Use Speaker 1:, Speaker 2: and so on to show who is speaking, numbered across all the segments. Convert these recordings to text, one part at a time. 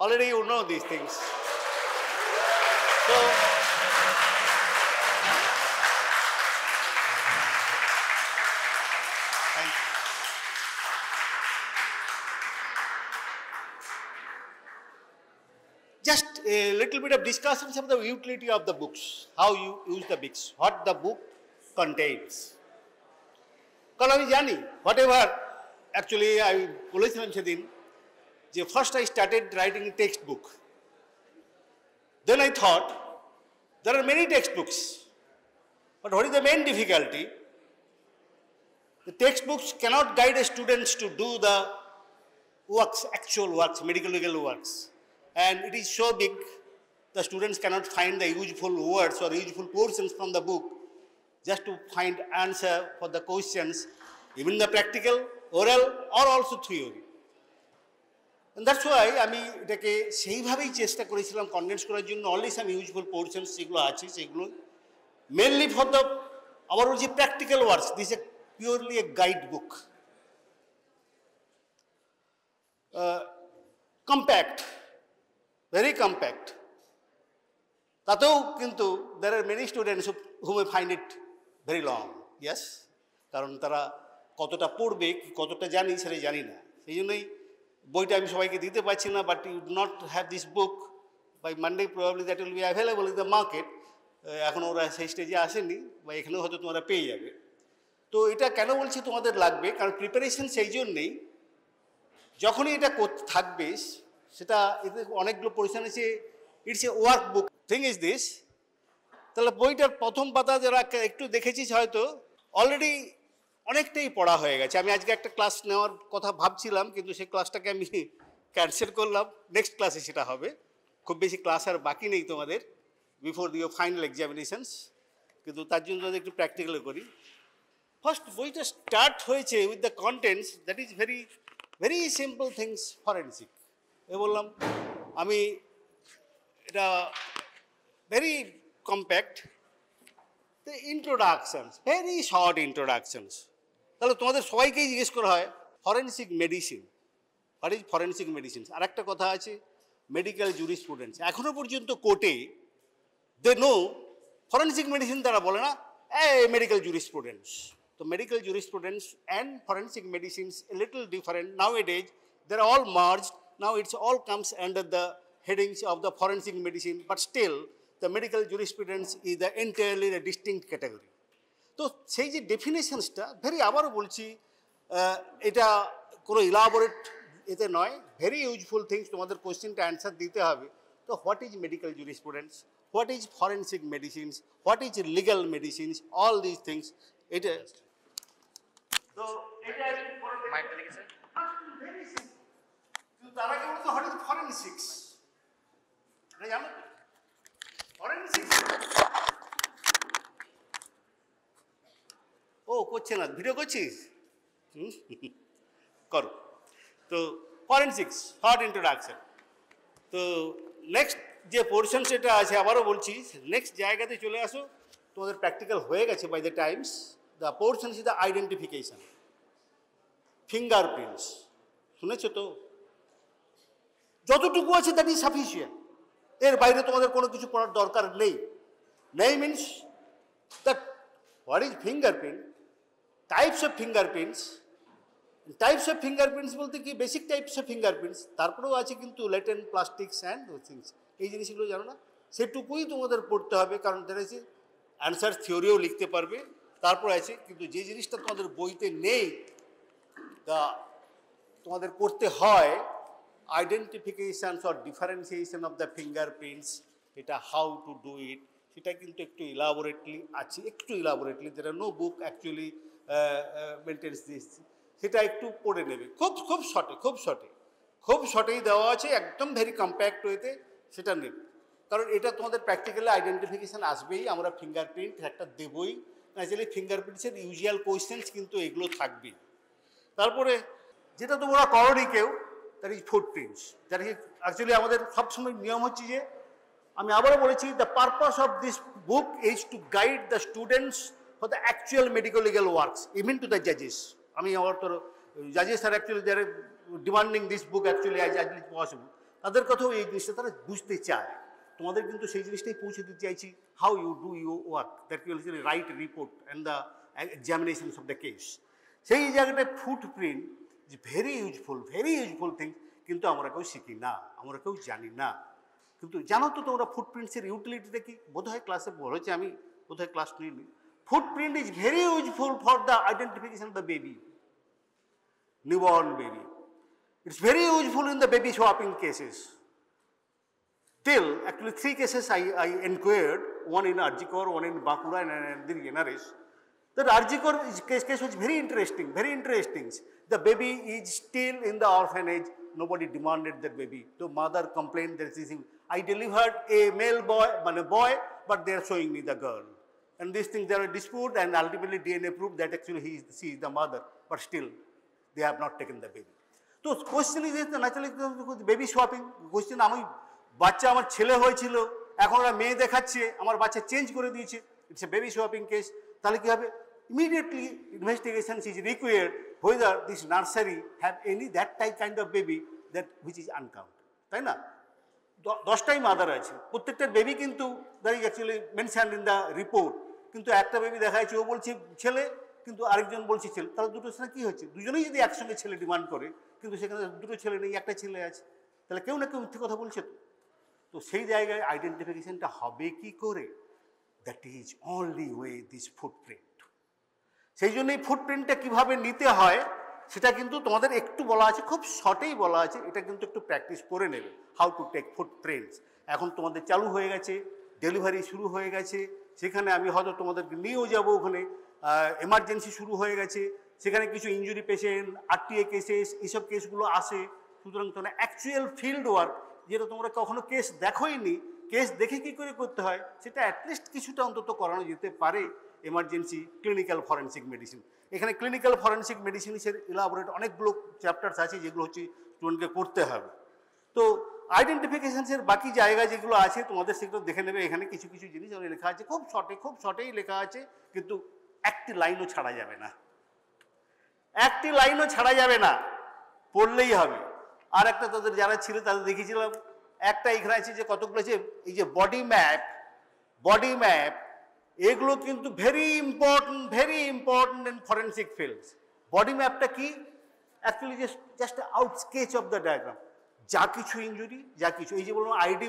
Speaker 1: Already you know these things. So, thank you. Just a little bit of discussions of the utility of the books, how you use the books, what the book contains. কারণ আমি জানি whatever actually I বলেছিলাম সেদিন যে first I started writing a textbook. Then I thought there are many textbooks, but what is the main difficulty? The textbooks cannot guide the students to do the works, actual works, medical legal works. And it is so big, the students cannot find the useful words or useful portions from the book just to find answer for the questions, even the practical, oral, or also theory. And that's why আমি এটাকে সেইভাবেই চেষ্টা করেছিলাম condense করার জন্য only some useful portions যেগুলো আছে সেগুলো mainly for the our যে practical works. This is purely a guidebook. Compact. Very compact. তাতেও কিন্তু there are many students who may find it very long. Yes? কারণ তারা কতটা পড়বে কতটা জানি সেটা জানি না সেই জন্যই বইটা আমি সবাইকে দিতে পারছি না but you do not have this book by Monday probably that will be available in the market এখন ওরা সেই স্টেজে আসেনি বা এখানেও হয়তো তোমরা পেয়ে যাবে তো এটা কেন বলছি তোমাদের লাগবে কারণ প্রিপারেশন সেই জন্যেই যখনই এটা থাকবে সেটা এতে অনেকগুলো পরিশ্রম আছে it's a work book thing is this তাহলে বইটার প্রথম পাতা যারা একটু দেখেছিস হয়তো অলরেডি অনেকটাই পড়া হয়ে গেছে আমি আজকে একটা ক্লাস নেওয়ার কথা ভাবছিলাম কিন্তু সেই ক্লাসটাকে আমি ক্যান্সেল করলাম নেক্সট ক্লাসে সেটা হবে খুব বেশি ক্লাস আর বাকি নেই তোমাদের বিফোর ইয়োর ফাইনাল এক্সামিনেশনস কিন্তু তার জন্য যদি একটু প্র্যাকটিক্যাল করি ফার্স্ট বইটা স্টার্ট হয়েছে with the contents that is very very simple things forensic এ বললাম আমি এটা very compact the introductions very short introductions তাহলে তোমাদের সবাইকেই জিজ্ঞেস করা হয় forensic medicine what is forensic medicine আর একটা কথা আছে মেডিকেল জুরিসপ্রুডেন্স এখনো পর্যন্ত কোর্টে দে নো ফরেনসিক মেডিসিন তারা বলে না মেডিকেল জুরিসপ্রুডেন্স তো medical jurisprudence and forensic medicines a little different nowadays they are all merged now it's all comes under the headings of the forensic medicine but still the medical jurisprudence is the entirely the distinct category তো সেই যে ডেফিনেশনসটা very আবারও বলছি এটা কোনো elaborate এতে নয় very useful things তোমাদের কোয়েশ্চেনটা অ্যান্সার দিতে হবে তো what is medical jurisprudence what is forensic medicines what is legal medicines all this things এটা তো এটা তারা কি বলতো হোয়াট ইজ ফরেনসিক্স জানো ফরেনসিক্স ও করছে না ভিডিও করছিস করো তো ফরেনসিক্স শর্ট ইন্ট্রোডাকশন তো নেক্সট যে পোর্শন সেটা আছে আবারও বলছি নেক্সট জায়গাতে চলে আসো তোমাদের প্র্যাকটিক্যাল হয়ে গেছে by the times the portion is the identification fingerprints শুনেছো তো যতটুকু আছে দ্যাট ইজ সাফিসিয়েন্ট এর বাইরে তোমাদের কোনো কিছু পড়ার দরকার নেই নেই means that what is fingerprint types of fingerprints types of fingerprints বলতে কি বেসিক টাইপস অফ ফিঙ্গারপ্রিন্টস তারপরেও আছে কিন্তু latent plastics and those things এই জিনিসগুলো জানো না সেটুকুই তোমাদের পড়তে হবে কারণ তার আছে অ্যান্সার থিওরিও লিখতে পারবে তারপর আছে কিন্তু যে জিনিসটা তোমাদের বইতে নেই তা তোমাদের করতে হয় identifications or differentiation of the fingerprints এটা হাউ টু ডু ইট সেটা কিন্তু একটু ইলাবোরেটলি আছে একটু ইলাবোরেটলি যেটা no book actually maintains this সেটা একটু পড়ে নেবে খুব শর্টেই দেওয়া আছে একদম ভেরি কম্প্যাক্ট ওয়েতে সেটা নেবে কারণ এটা তোমাদের প্র্যাকটিক্যালি আইডেন্টিফিকেশান আসবেই আমরা ফিঙ্গারপ্রিন্ট একটা দেবই ন্যাচারালি ফিঙ্গারপ্রিন্টসের ইউজুয়াল কোয়েশ্চেন্স কিন্তু এগুলো থাকবেই তারপরে যেটা তোমরা করোনি কেউ that is footprints that is actually আমাদের সবসময় নিয়ম হচ্ছে যে আমি আবারও বলেছি the purpose of this book is to guide the students for the actual medical legal works even to the জাজেস আমি আমার তোর judges are actually they are demanding this book actually as early as possible তাদের কথাও এই জিনিসটা তারা বুঝতে চায়। তোমাদের কিন্তু সেই জিনিসটাই পৌঁছে দিতে চাইছি, how you do you work, that you will write report and the examinations of the case. সেই জায়গাটায় footprint is very useful thing, কিন্তু আমরা কেউ শিখি না, আমরা কেউ জানি না। কিন্তু জানো তো তোমরা ফুটপ্রিন্টসের ইউটিলিটিটা কি? বোধহয় ক্লাসে বলেছি, আমি বোধহয় ক্লাস নিইনি। Footprint is very useful for the identification of the baby, newborn baby. It's very useful in the baby swapping cases. Till actually 3 cases I inquired, one in Arjikor, one in Bakura, and then NRS. That Arjikor case was very interesting, very interesting. The baby is still in the orphanage, nobody demanded that baby. The mother complained that I delivered a male boy, but they are showing me the girl. And these things, there are dispute, and ultimately DNA proved that actually she is the mother, but still they have not taken the baby. So question is naturally baby swapping question. আমি বাচ্চা আমার ছেলে হয়েছিল, এখন ওরা মেয়ে দেখাচ্ছে, আমার বাচ্চা চেঞ্জ করে দিয়েছে, it's a baby swapping case. তাহলে কি হবে? Immediately investigation is required whether this nursery have any that type kind of baby that which is uncounted, তাই না? 10টাই মাদার আছে, প্রত্যেকটার বেবি কিন্তু that is actually mentioned in the report, কিন্তু একটা বেবি দেখা যাচ্ছে ও বলছে ছেলে, কিন্তু আরেকজন বলছে ছেলে। তাহলে দুটো ছেলে কী হচ্ছে? দুজনেই যদি একসঙ্গে ছেলে ডিমান্ড করে, কিন্তু সেখানে দুটো ছেলে নেই, একটা ছেলে আছে, তাহলে কেউ না কেউ মিথ্যে কথা বলছে। তো সেই জায়গায় আইডেন্টিফিকেশনটা হবে কি করে? That is only way this footprint. সেই জন্য এই ফুটপ্রিন্টটা কীভাবে নিতে হয় সেটা কিন্তু তোমাদের একটু বলা আছে, খুব শর্টেই বলা আছে, এটা কিন্তু একটু প্র্যাকটিস করে নেবে, হাউ টু টেক ফুটপ্রিন্টস। এখন তোমাদের চালু হয়ে গেছে, ডেলিভারি শুরু হয়ে গেছে, সেখানে আমি হয়তো তোমাদেরকে নিয়েও যাবো, ওখানে এমার্জেন্সি শুরু হয়ে গেছে, সেখানে কিছু ইনজুরি পেশেন্ট, আরটিএ কেসেস, এইসব কেসগুলো আসে। সুতরাং তোমরা অ্যাকচুয়াল ফিল্ড ওয়ার্ক, যেটা তোমরা কখনো কেস দেখোইনি, কেস দেখে কী করে করতে হয় সেটা অ্যাটলিস্ট কিছুটা অন্তত করানো যেতে পারে এমার্জেন্সি ক্লিনিক্যাল ফরেন্সিক মেডিসিন। এখানে ক্লিনিক্যাল ফরেন্সিক মেডিসিনের ইলাবোরেট অনেকগুলো চ্যাপ্টার্স আছে যেগুলো হচ্ছে স্টুডেন্টকে করতে হবে। তো আইডেন্টিফিকেশনসের বাকি জায়গা যেগুলো আছে তোমাদের সেগুলো দেখে নেবে। এখানে কিছু কিছু জিনিস লেখা আছে, খুব শর্টেই লেখা আছে, কিন্তু একটি লাইনও ছাড়া যাবে না, একটি লাইনও ছাড়া যাবে না, পড়লেই হবে। আর একটা তাদের যারা ছিল তাদের দেখিয়েছিলাম, একটা এখানে আছে যে কতগুলো আছে, এই যে বডি ম্যাপ, এগুলো কিন্তু very important in forensic fields. Body ম্যাপটা কি? Actually just out sketch of the diagram, যা কিছু ইঞ্জুরি, যা কিছু, এই যে বললাম আইডি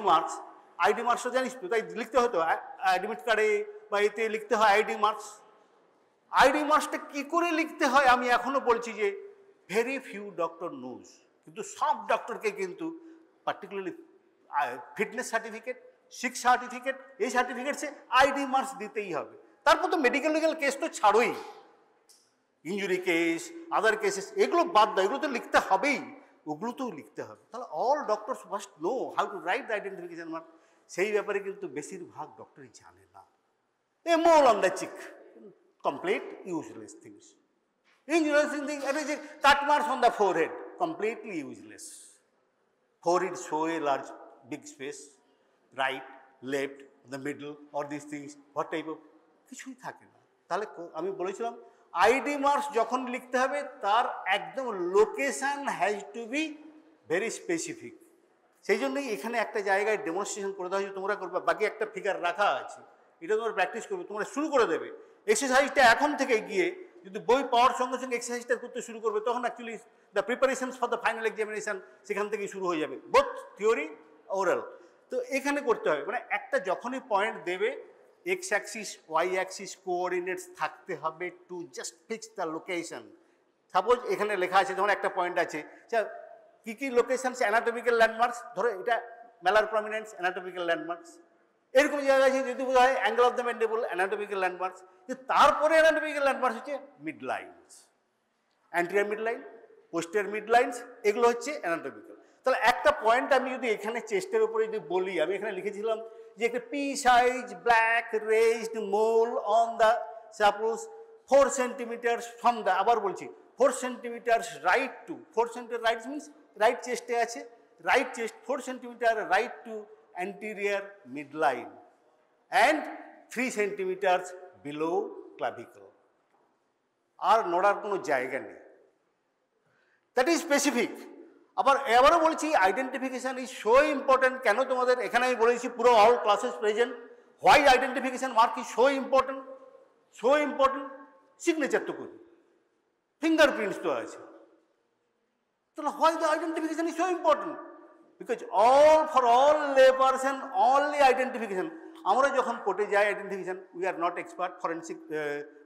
Speaker 1: মার্কসটা জানিস তো, তাই লিখতে হতো অ্যাডমিট কার্ডে বা এতে লিখতে হয় আইডি মার্কসটা কী করে লিখতে হয় আমি এখনও বলছি যে ভেরি ফিউ ডক্টর নোজ, কিন্তু সব ডক্টরকে কিন্তু particularly fitness certificate, sick certificate, এই সার্টিফিকেটসে আইডি মার্কস দিতেই হবে। তারপর তো মেডিকেল কেস তো ছাড়োই, ইঞ্জুরি কেস, আদার কেসেস, এগুলো বাদ দাও, এগুলো তো লিখতে হবেই, ওগুলোতেও লিখতে হবে। তাহলে all doctors must know how to write the identification mark. সেই ব্যাপারে কিন্তু বেশিরভাগ ডক্টরই জানে না। A mole on the cheek, complete useless things. Useless things, it is cut marks on the forehead, completely useless. Forehead show a large, big space, right, left, the middle, or these things, what type of, কিছুই থাকে না। তাহলে আমি বলেছিলাম ID marks যখন লিখতে হবে তার একদম location has to be very specific. সেই জন্যই এখানে একটা জায়গায় ডেমনস্ট্রেশন করে দেওয়া হয়েছে, তোমরা করবে, বাকি একটা ফিগার রাখা আছে, এটা তোমরা প্র্যাকটিস করবে, তোমরা শুরু করে দেবে এক্সারসাইজটা এখন থেকে গিয়ে। যদি বই পাওয়ার সঙ্গে সঙ্গে এক্সারসাইজটা করতে শুরু করবে তখন actually the preparations for the final examination সেখান থেকেই শুরু হয়ে যাবে, বোথ থিওরি ওরাল। তো এখানে করতে হবে, মানে একটা যখনই পয়েন্ট দেবে X axis Y axis coordinates থাকতে হবে to just fix the location. Suppose এখানে লেখা আছে, যেমন একটা পয়েন্ট আছে, কী কী লোকেশনস অ্যানাটমিক্যাল ল্যান্ডমার্কস, ধরো এটা ম্যালার প্রমিনেন্স অ্যানাটমিক্যাল ল্যান্ডমার্কস, এরকম জায়গা আছে যদি বোঝা হয় angle of the mandible anatomical landmarks. তারপরে অ্যানাটমিক্যাল ল্যান্ডমার্কস হচ্ছে mid lines, anterior mid line, posterior mid lines, এগুলো হচ্ছে অ্যানাটমিক্যাল। তাহলে একটা পয়েন্ট আমি যদি এখানে চেস্টের উপরে যদি বলি, আমি এখানে লিখেছিলাম যে একটা pea size black raised mole on the suppose 4 centimetres from the, আবার বলছি 4 centimetres right to 4 centimetre right means right চেস্টে আছে, right chest 4 centimetre right to anterior midline and 3 centimeters below clavicle. আর নড়ার কোনো জায়গা নেই, দ্যাট ইজ স্পেসিফিক। আবার এবারও বলছি আইডেন্টিফিকেশন ইজ সো ইম্পর্টেন্ট। কেন তোমাদের এখানে আমি বলেছি পুরো all classes present, why identification mark is so important, so important. Signature তো করি, ফিঙ্গারপ্রিন্টস তো আছে, তাহলে why the identification is so important? Because for all lay person only identification. আমরা যখন কোর্টে যাই identification, we are not expert forensic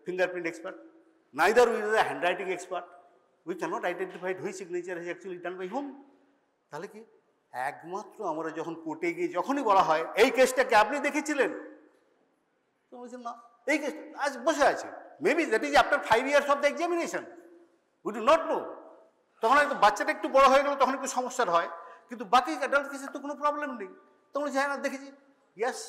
Speaker 1: fingerprint expert, neither we are hand writing expert, we cannot identify which signature is actually done by whom. তাহলে কি একমাত্র আমরা যখন কোর্টে গিয়ে যখনই বলা হয় এই কেসটাকে আপনি দেখেছিলেন, তো বলছেন না এই কেস আজ বসে আছে, maybe that is after 5 years of the examination, we do not no. তখন একটু বাচ্চাটা একটু বড় হয়ে গেল, তখন একটু সমস্যার হয়, কিন্তু বাকি অ্যাডাল্ট কেসে তো কোনো প্রবলেম নেই। তখন হ্যাঁ না দেখেছি, yes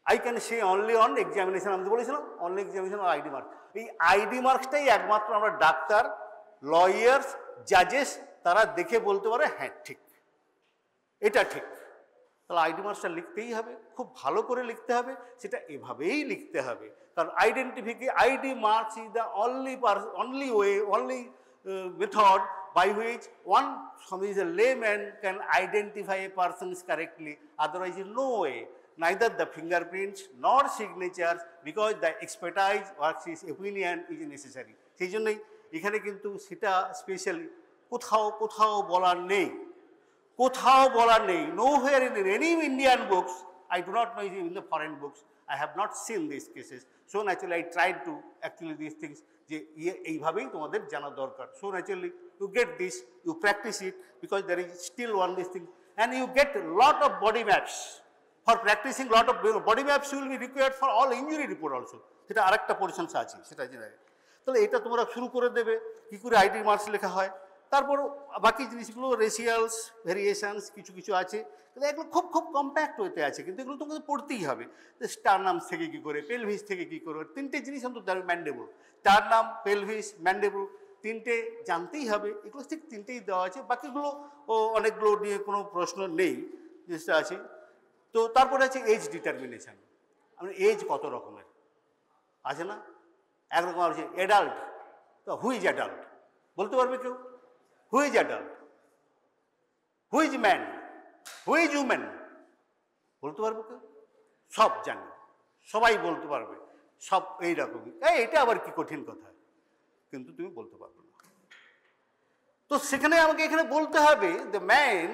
Speaker 1: I can say only on examination. আমি তো বলেছিলাম অনলি এক্সামিনেশন আর আইডি মার্কস। এই আইডি মার্কসটাই একমাত্র আমরা ডাক্তার, লয়ার্স, জাজেস তারা দেখে বলতে পারে হ্যাঁ ঠিক, এটা ঠিক। তাহলে আইডি মার্কসটা লিখতেই হবে, খুব ভালো করে লিখতে হবে, সেটা এভাবেই লিখতে হবে। কারণ ID marks is the only way, only method by which one is a layman can identify a person correctly, otherwise in no way, neither the fingerprints nor signatures, because the expertise or his opinion is necessary. সেই জন্যই এখানে কিন্তু সেটা specially কোথাও বলার নেই, কোথাও বলার নেই। Nowhere in any Indian books, I do not know in the foreign books, I have not seen these cases. So naturally I tried to actually these things যে এইভাবেই তোমাদের জানা দরকার। So naturally you get this, you practice it, because there is still one this thing, and you get lot of body maps. For practicing lot of body maps will be required for all injury report also, সেটা আরেকটা portions আছে, সেটা জেনে। তাহলে এটা তোমরা শুরু করে দেবে কী করে আইডি মার্কস লেখা হয়। তারপর বাকি জিনিসগুলো রেশিয়ালস ভেরিয়েশনস কিছু কিছু আছে, কিন্তু এগুলো খুব কম্প্যাক্ট হতে আছে, কিন্তু এগুলো তোমাকে পড়তেই হবে। স্টারনামস থেকে কী করে, পেলভিস থেকে কী করে, তিনটে জিনিস অন্তত ম্যান্ডেবল, স্টারনাম, পেলভিস, ম্যান্ডেবল, তিনটে জানতেই হবে। এগুলো ঠিক তিনটেই দেওয়া আছে, বাকিগুলো অনেকগুলো নিয়ে কোনো প্রশ্ন নেই, জিনিসটা আছে। তো তারপরে আছে এজ ডিটারমিনেশান। মানে এজ কত রকমের আছে না, একরকম আছে অ্যাডাল্ট, তো হু ইজ অ্যাডাল্ট বলতে পারবে কেউ? Who is adult, who is man, who is woman বলতে পারবে কেউ? সব জানি, সবাই বলতে পারবে, সব এইরকমই। এটা আবার কি কঠিন কথা, কিন্তু তুমি বলতে পারবে না। তো সেখানে আমাকে এখানে বলতে হবে the man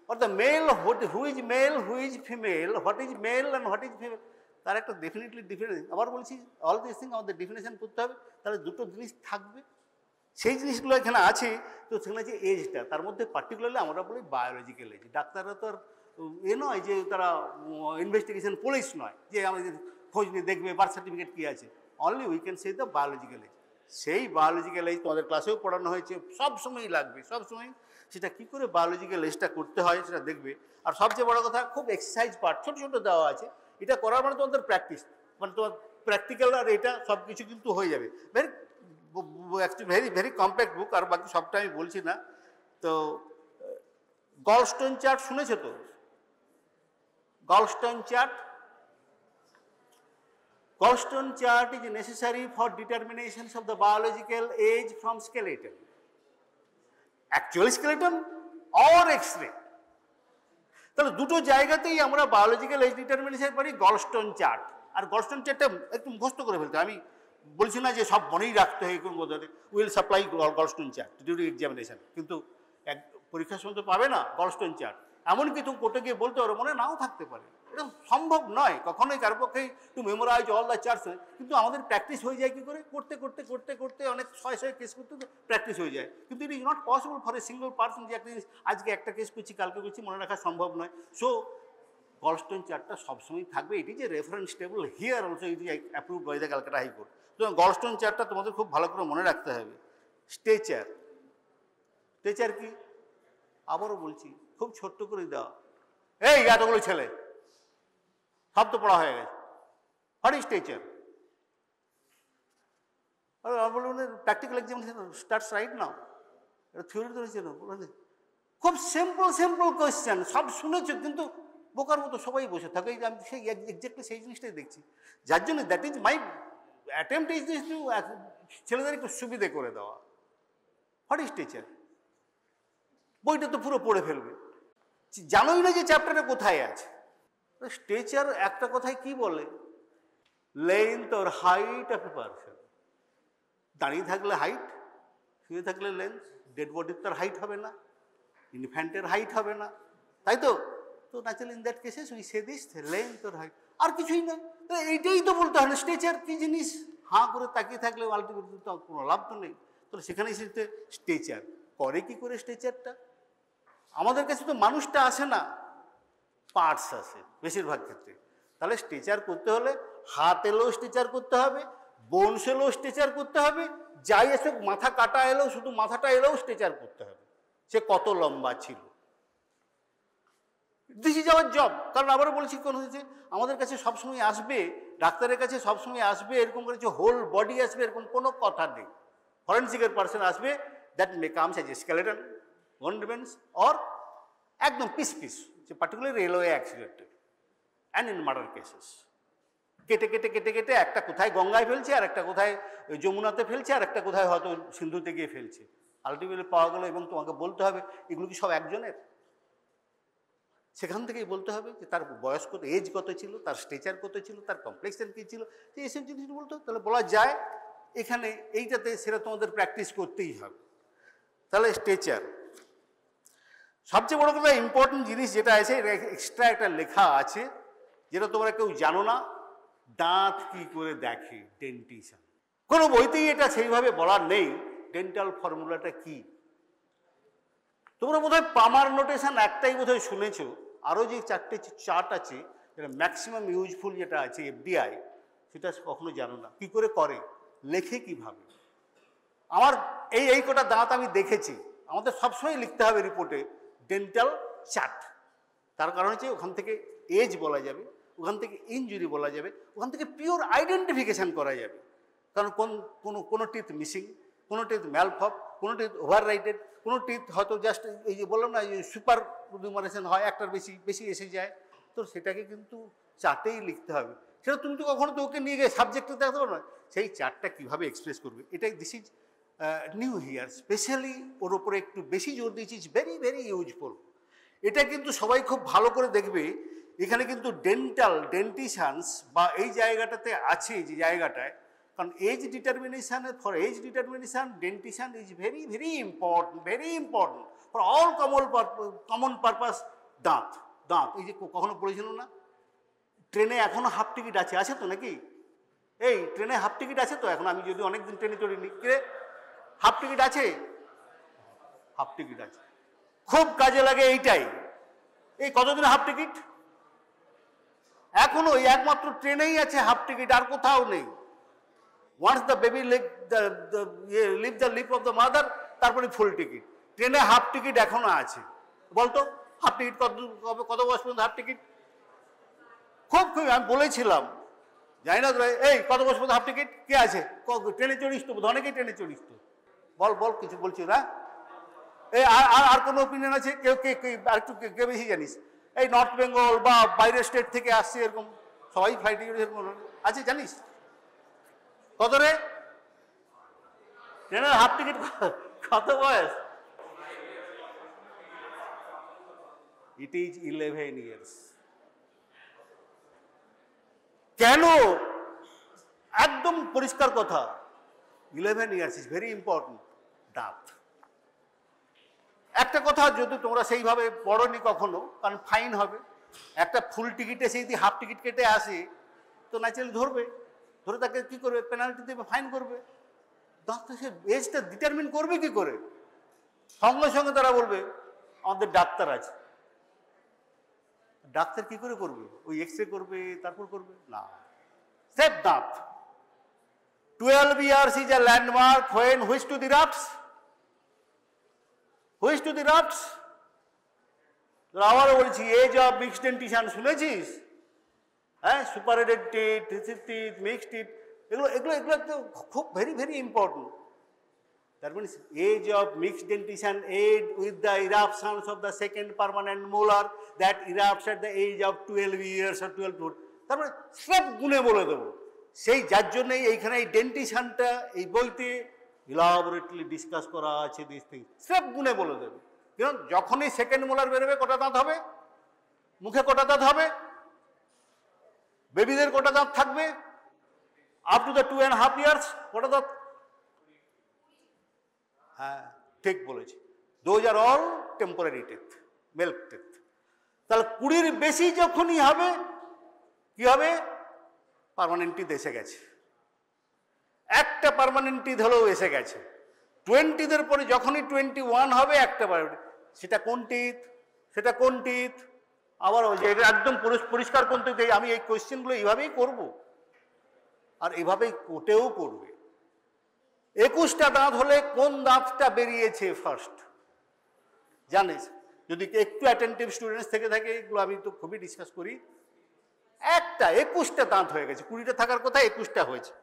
Speaker 1: or the male, who is male, who is female, what is male and what is female, তার একটা ডেফিনেটলি ডিফারেন্স। আবার বলছি অল দিস থিং আমাদের ডেফিনেশন করতে হবে, তাহলে দুটো জিনিস থাকবে, সেই জিনিসগুলো এখানে আছে। তো সেখানে যে এজটা, তার মধ্যে পার্টিকুলারলি আমরা বলি বায়োলজিক্যাল এজ। ডাক্তাররা তো আর নয় যে তারা ইনভেস্টিগেশন পুলিশ নয় যে আমাদের খোঁজ নিয়ে দেখবে বার্থ সার্টিফিকেট কী আছে, only we can say the biological age. সেই বায়োলজিক্যাল এজ তোমাদের ক্লাসেও পড়ানো হয়েছে, সবসময়ই লাগবে, সবসময় সেটা কী করে বায়োলজিক্যাল এজটা করতে হয় সেটা দেখবে। আর সবচেয়ে বড় কথা, খুব এক্সারসাইজ পার্ট ছোটো ছোটো দেওয়া আছে, এটা করার মানে তোমাদের প্র্যাকটিস, মানে তোমার প্র্যাকটিক্যাল আর এটা সব কিছু কিন্তু হয়ে যাবে। ভেরি কম্প্যাক্ট বুক, আর বাকি সবটা আমি বলছি না। তো গলস্টোন চার্ট শুনেছো তো? Gallstone chart, Gallstone chart is necessary for determinations of the biological age from skeleton, actual skeleton or X-ray. তাহলে দুটো জায়গাতেই আমরা বায়োলজিক্যাল এজ ডিটারমিনেশন পারি গলস্টোন চার্ট। আর গলস্টোন চার্টটা একটু মুখস্থ করে ফেলতে, আমি বলছি না যে সব মনেই রাখতে হয়, will supply gallstone chart during examination, কিন্তু এক পরীক্ষার সময় তো পাবে না গলস্টোন চার্ট। এমনকি তুমি কোর্টে গিয়ে বলতে পারো, মনে নাও থাকতে পারে, এটা সম্ভব নয় কখনোই কারোর পক্ষেই to memorize all the charts. কিন্তু আমাদের প্র্যাকটিস হয়ে যায় কী করে, করতে করতে করতে করতে অনেক শয়ে কেস করতে প্র্যাকটিস হয়ে যায়। কিন্তু it is not possible for a single person যে একটা জিনিস আজকে একটা কেস করছি কালকে করছি মনে রাখা সম্ভব নয়। সো গলস্টোন চার্টটা সবসময় থাকবে, এটি যে reference table here also it is approved by the Calcutta high court. তো গলস্টোন চার্টটা তোমাদের খুব ভালো করে মনে রাখতে হবে। স্টেচার, স্টেচার কি আবারও বলছি, খুব ছোট্ট করে দেওয়া, এই এতগুলো ছেলে সব তো পড়া হয়ে গেছে, what is স্টেচার? Practical examination starts right now, এটা থিওরি তো হয়েছে না। খুব সিম্পল কোয়েশ্চেন, সব শুনেছো কিন্তু বোকার মতো সবাই বসে থাকে। আমি সেই এক্স্যাক্টলি সেই জিনিসটাই দেখছি, যার জন্য that is my attempt is this to ছেলেদের একটু সুবিধে করে দেওয়া। What is stature? বইটা তো পুরো পড়ে ফেলবে, জানোই না যে চ্যাপ্টারটা কোথায় আছে। স্ট্রেচার একটা কথায় কি বলে, length or height of a person. দাঁড়িয়ে থাকলে হাইট, শুয়ে থাকলে লেন্থ, ডেড বডির তো হাইট হবে না, ইনফ্যান্টের হাইট হবে না, তাই তো? তো naturally in that cases we say this length or height, আর কিছুই না। এইটাই তো বলতে হয় না, স্ট্রেচার কি জিনিস, হাঁ করে তাকিয়ে থাকলে আলটিমেটলি তো কোনো লাভ তো নেই। তো সেখানেই সেটা স্ট্রেচার করে কি করে স্ট্রেচারটা? আমাদের কাছে তো মানুষটা আসে না, পার্টস আসে বেশিরভাগ ক্ষেত্রে। তাহলে স্ট্রেচার করতে হলে হাত এলেও স্ট্রেচার করতে হবে, বোনস এলেও স্ট্রেচার করতে হবে, যাই এসে মাথা কাটা এলেও, শুধু মাথাটা এলেও স্ট্রেচার করতে হবে, সে কত লম্বা ছিল। This is our job. কারণ আবারও বলছি, কোন হয়েছে আমাদের কাছে সবসময় আসবে, ডাক্তারের কাছে সবসময় আসবে এরকম করে যে হোল বডি আসবে এরকম কোনো কথা নেই। ফরেন্সিকের পার্সন আসবে, that may comes as a skeleton, বোন রিমেন্স, অর একদম পিস পিস, যে পার্টিকুলার রেলওয়ে অ্যাক্সিডেন্টে অ্যান্ড ইন মার্ডার কেসেস। কেটে কেটে কেটে কেটে একটা কোথায় গঙ্গায় ফেলছে, আর একটা কোথায় যমুনাতে ফেলছে, আর একটা কোথায় হয়তো সিন্ধুতে গিয়ে ফেলছে, আলটিমেটলি পাওয়া গেল। এবং তোমাকে বলতে হবে এগুলো কি সব একজনের, সেখান থেকেই বলতে হবে যে তার বয়স কত, এজ কত ছিল, তার স্ট্রেচার কত ছিল, তার কমপ্লেক্সন কী ছিল, যে এইসব জিনিসগুলো বলতে হবে। তাহলে বলা যায় এখানে এইটাতে, সেটা তোমাদের প্র্যাকটিস করতেই হবে। তাহলে স্ট্রেচার সবচেয়ে বড় কথা, ইম্পর্টেন্ট জিনিস যেটা আছে, এক্সট্রা একটা লেখা আছে যেটা তোমরা কেউ জানো না, দাঁত কি করে দেখে, ডেন্টিশন। কোনো বইতেই এটা সেইভাবে বলার নেই ডেন্টাল ফর্মুলাটা কি। তোমরা বোধহয় পামার নোটেশন একটাই বোধহয় শুনেছো, আরও যে 4টে চার্ট আছে যেটা ম্যাক্সিমাম ইউজফুল যেটা আছে এফডিআই, সেটা কখনো জানো না। কি করে করে, লেখে কিভাবে। আমার এই কটা দাঁত আমি দেখেছি, আমাদের সবসময় লিখতে হবে রিপোর্টে ডেন্টাল চার্ট। তার কারণ হচ্ছে ওখান থেকে এজ বলা যাবে, ওখান থেকে ইনজুরি বলা যাবে, ওখান থেকে পিওর আইডেন্টিফিকেশান করা যাবে। কারণ কোনো টিথ মিসিং, কোনো টিথ ম্যালফপ, কোনো টিথ ওভার রাইটেড, কোনো টিথ হয়তো জাস্ট এই যে বললাম না, সুপার নিউমারেশন হয়, একটার বেশি বেশি এসে যায়, তো সেটাকে কিন্তু চার্টেই লিখতে হবে। সেটা তুমি তো কখনো তো ওকে নিয়ে গিয়ে সাবজেক্টে দেখতে পারো না, সেই চার্টটা কীভাবে এক্সপ্রেস করবে, এটাই this is new here. Specially ওর ওপরে একটু বেশি জোর দিয়েছি, ইজ ভেরি ভেরি ইউজফুল। এটা কিন্তু সবাই খুব ভালো করে দেখবে। এখানে কিন্তু ডেন্টিশানস বা এই জায়গাটাতে আছে, যে জায়গাটায়, কারণ এজ ডিটারমিনেশানের, for age determination dentition is very very important for all common purpose. দাঁত এই যে কখনো পড়েছিল না, ট্রেনে এখনো হাফ টিকিট আছে তো নাকি? এই ট্রেনে হাফ টিকিট আছে তো এখন? আমি যদি অনেকদিন ট্রেনে চড়িনি, কে হাফ টিকিট আছে? হাফ টিকিট আছে, খুব কাজে লাগে এইটাই। এই কতদিন হাফ টিকিট? এখনো একমাত্র ট্রেনেই আছে হাফ টিকিট, আর কোথাও নেই। Once the baby leave the leave of the mother, তারপরে ফুল টিকিট। ট্রেনে হাফ টিকিট এখনো আছে। বলতো হাফ টিকিট কত বয়স পর্যন্ত হাফ টিকিট? খুব আমি বলেছিলাম, জানি না এই কত বয়স পর্যন্ত হাফ টিকিট কে আছে? ট্রেনে চড়িস তো, অনেকেই ট্রেনে চড়িস তো। বল কিছু বলছি না? এই আর কোনো ওপিনিয়ন আছে? কেউ আর একটু কে বেশি জানিস? এই নর্থ বেঙ্গল বা বাইরের স্টেট থেকে আসছে এরকম সবাই ফ্লাইটে আছে, জানিস কত রে? ট্রেনের হাফ টিকিট কত বয়স? It is 11 years। কেন? একদম পরিষ্কার কথা, 11 years ইজ ভেরি ইম্পর্টেন্ট। দাঁত একটা কথা, যদি তোমরা সেইভাবে পড়োনি কখনো, কারণ ফাইন হবে। একটা ফুল টিকিটে সেই যদি হাফ টিকিট কেটে আসে, তো ন্যাচারালি ধরে তাকে কী করবে? পেনাল্টি দেবে, ফাইন করবে। দাঁতটা সে এজটা ডিটারমিন করবে কি করে? সঙ্গে সঙ্গে তারা বলবে আমাদের ডাক্তার আছে। ডাক্তার কি করে করবে? ওই এক্স রে করবে, তারপর করবে না। সেফ দাঁত 12 years is a landmark when which to the rafts? Which to the rafts? আবারও বলছি, এজ অফ মিক্সড ডেন্টিশন শুনেছিস? হ্যাঁ, separated teeth, receive teeth, mixed teeth, এগুলো তো খুব very very important. That means age of mixed dentition aid with the eruptions of the second permanent molar that erupts at the age of 12 years or 12 to। তারপরে সব গুণে বলে দেবো। সেই যার জন্যই এইখানে এই ডেন্টিশনটা এই বইতে ইলাবোরেটলি ডিসকাস করা আছে। দিস থিং সব গুণে বলে দেবে। কারণ যখনই সেকেন্ড মোলার বেরোবে কটা দাঁত হবে, মুখে কটা দাঁত হবে, বেবিদের কটা দাঁত থাকবে, আপ টু দ্য 2.5 years কটা দাঁত? হ্যাঁ ঠিক বলেছি, those are all temporary টেথ, milk টেথ। তাহলে 20-র বেশি যখনই হবে কি হবে, পার্মানেন্ট টিথ এসে গেছে। একটা পার্মানেন্ট টিথ হলেও এসে গেছে। 20-দের পরে যখনই 21 হবে একটা পার্মানেন্ট, সেটা কোন টিথ, সেটা কোন টিথ, আবার ওই যে একদম পরিষ্কার কোন টিথ। আমি এই কোয়েশ্চেনগুলো এইভাবেই করব, আর এইভাবেই কোটেও করবে। 21টা দাঁত হলে কোন দাঁতটা বেরিয়েছে ফার্স্ট জানিস? যদি একটু অ্যাটেন্টিভ স্টুডেন্টস থেকে থাকে, এগুলো আমি তো খুবই ডিসকাস করি। 21টা দাঁত হয়ে গেছে, 20টা থাকার কথা 21টা হয়েছে,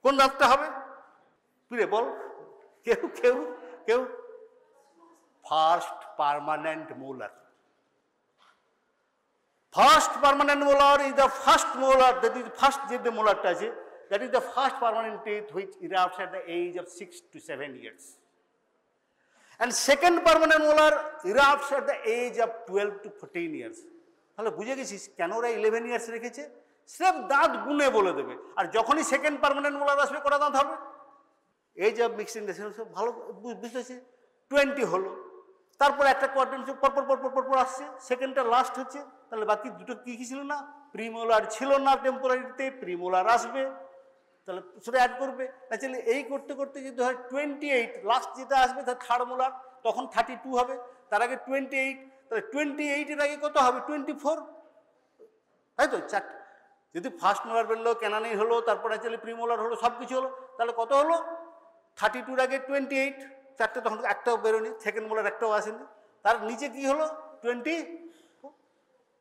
Speaker 1: কোন দাঁতটা হবে? তুই রে বল, কেউ কেউ কেউ? First permanent molar. First permanent molar is the first molar, that is first যে মোলারটা আছে, that is the first permanent teeth which erupts at the age of 6 to 7 years. And second permanent molar erupts at the age of 12 to 14 years. তাহলে বুঝে গেছিস কেন ওরা 11 years রেখেছে? স্রেফ দাঁত গুনে বলে দেবে। আর যখনই সেকেন্ড পার্মানেন্ট মোলার আসবে কটা দাঁত হবে? এজ অফ মিক্সিং ভালো বুঝতেছি, 20 হলো, তারপর একটা কোয়াড্রেন্ট পরপর পরপর পরপর আসছে, সেকেন্ডটা লাস্ট হচ্ছে। তাহলে বাকি দুটো কি কি ছিল না? প্রিমোলার ছিল না টেম্পোরারিতে, প্রিমোলার আসবে, তাহলে সেটা অ্যাড করবে। অ্যাকচুয়ালি এই করতে করতে যদি হয় 28, লাস্ট যেটা আসবে তার থার্ড মোলার, তখন 32 হবে, তার আগে 28, তাহলে 28-এর আগে কত হবে? 24, তাই তো? চারটে যদি ফার্স্ট মোলার বেরোলো, ক্যানানি হলো, তারপর অ্যাকচুয়ালি প্রিমোলার হলো, সব কিছু হলো, তাহলে কত হলো? 32-র আগে 28, চারটে, তখন একটাও বেরোনি, সেকেন্ড মোলার একটাও আসেনি, তার নিচে কি হলো? 20।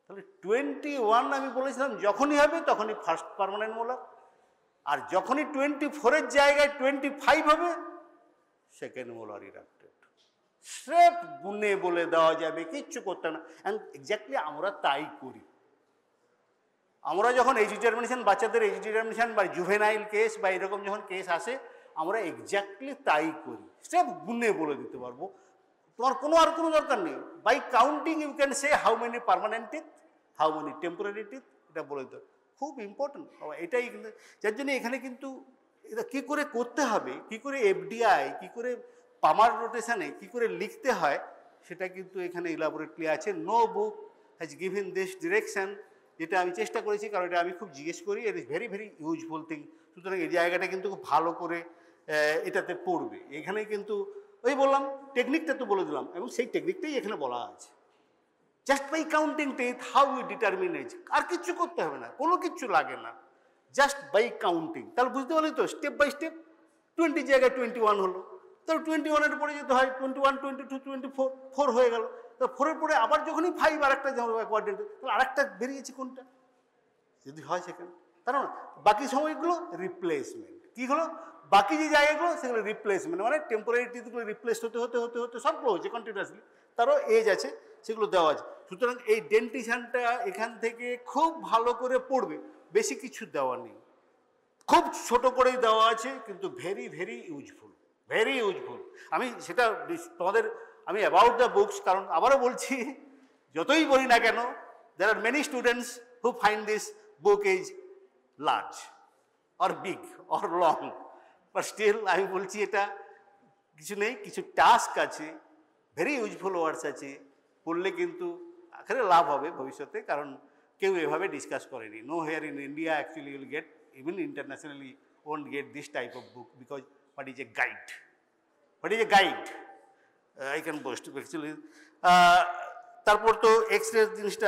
Speaker 1: তাহলে 21 আমি বলেছিলাম যখনই হবে তখনই ফার্স্ট পার্মানেন্ট মোলার, আর যখনই 24-এর জায়গায় 25 হবে সেকেন্ড মোলার ইরাপ্টেড। স্রেফ গুনে বলে দেওয়া যাবে, কিচ্ছু করতে না। অ্যান্ড এক্স্যাক্টলি আমরা তাই করি। আমরা যখন এজ ডিটারমিনেশন, বাচ্চাদের এজ ডিটারমিনেশন বা জুভেনাইল কেস বা এরকম যখন কেস আসে, আমরা এক্স্যাক্টলি তাই করি, স্রেফ গুনে বলে দিতে পারবো। তোমার আর কোনো দরকার নেই। By counting you can say how many permanent teeth, how many temporary teeth, এটা বলে দিতে, খুব ইম্পর্টেন্ট এটাই। কিন্তু যার জন্য এখানে কিন্তু এটা কী করে করতে হবে, কী করে এফডিআই, কী করে পামার রোটেশনে কী করে লিখতে হয়, সেটা কিন্তু এখানে ইলাবোরেটলি আছে। No book has given this direction, যেটা আমি চেষ্টা করেছি, কারণ এটা আমি খুব জিজ্ঞেস করি, it is very very useful thing. সুতরাং এই জায়গাটা কিন্তু খুব ভালো করে এটাতে পড়বে। এখানে কিন্তু ওই বললাম টেকনিকটা তো বলে দিলাম, এবং সেই টেকনিকটাই এখানে বলা আছে। Just by counting teeth how you determine age, আর কিচ্ছু করতে হবে না, কোনো কিচ্ছু লাগে না, জাস্ট বাই কাউন্টিং। তাহলে বুঝতে পারলি তো, স্টেপ বাই স্টেপ। 20 জায়গায় 21 হলো, তাহলে 21-এর পরে যেতে হয় 21, 22, 24, 4 হয়ে গেল। তো 4-এর পরে আবার যখনই 5 আর একটা কোয়াড্রেন্ট, তাহলে আরেকটা বেরিয়েছে কোনটা, যদি হয় সেখানে। তার মানে বাকি সময়গুলো রিপ্লেসমেন্ট। কি হলো? বাকি যে জায়গাগুলো সেগুলো রিপ্লেসমেন্ট, মানে টেম্পোরারি টিথগুলো রিপ্লেস হতে হতে হতে হতে সবগুলো হচ্ছে কন্টিনিউয়াসলি, তারও এজ আছে, সেগুলো দেওয়া আছে। সুতরাং এই ডেন্টিশনটা এখান থেকে খুব ভালো করে পড়বে, বেশি কিছু দেওয়া নেই, খুব ছোট করেই দেওয়া আছে, কিন্তু very very useful, very useful. আমি সেটা তোমাদের আমি অ্যাবাউট দ্য বুকস, কারণ আবারও বলছি, যতই বলি না কেন, there are many students who find this book is large or big or long, but still আমি বলছি এটা কিছু নেই, কিছু টাস্ক আছে, ভেরি ইউজফুল ওয়ার্ডস আছে, পড়লে কিন্তু আখেরে লাভ হবে ভবিষ্যতে, কারণ কেউ এভাবে ডিসকাস করেনি। No here in India actually you'll get, even internationally won't get this type of book, because what is a guide, what is a guide, I can boast actually. তারপর তো এক্সরে জিনিসটা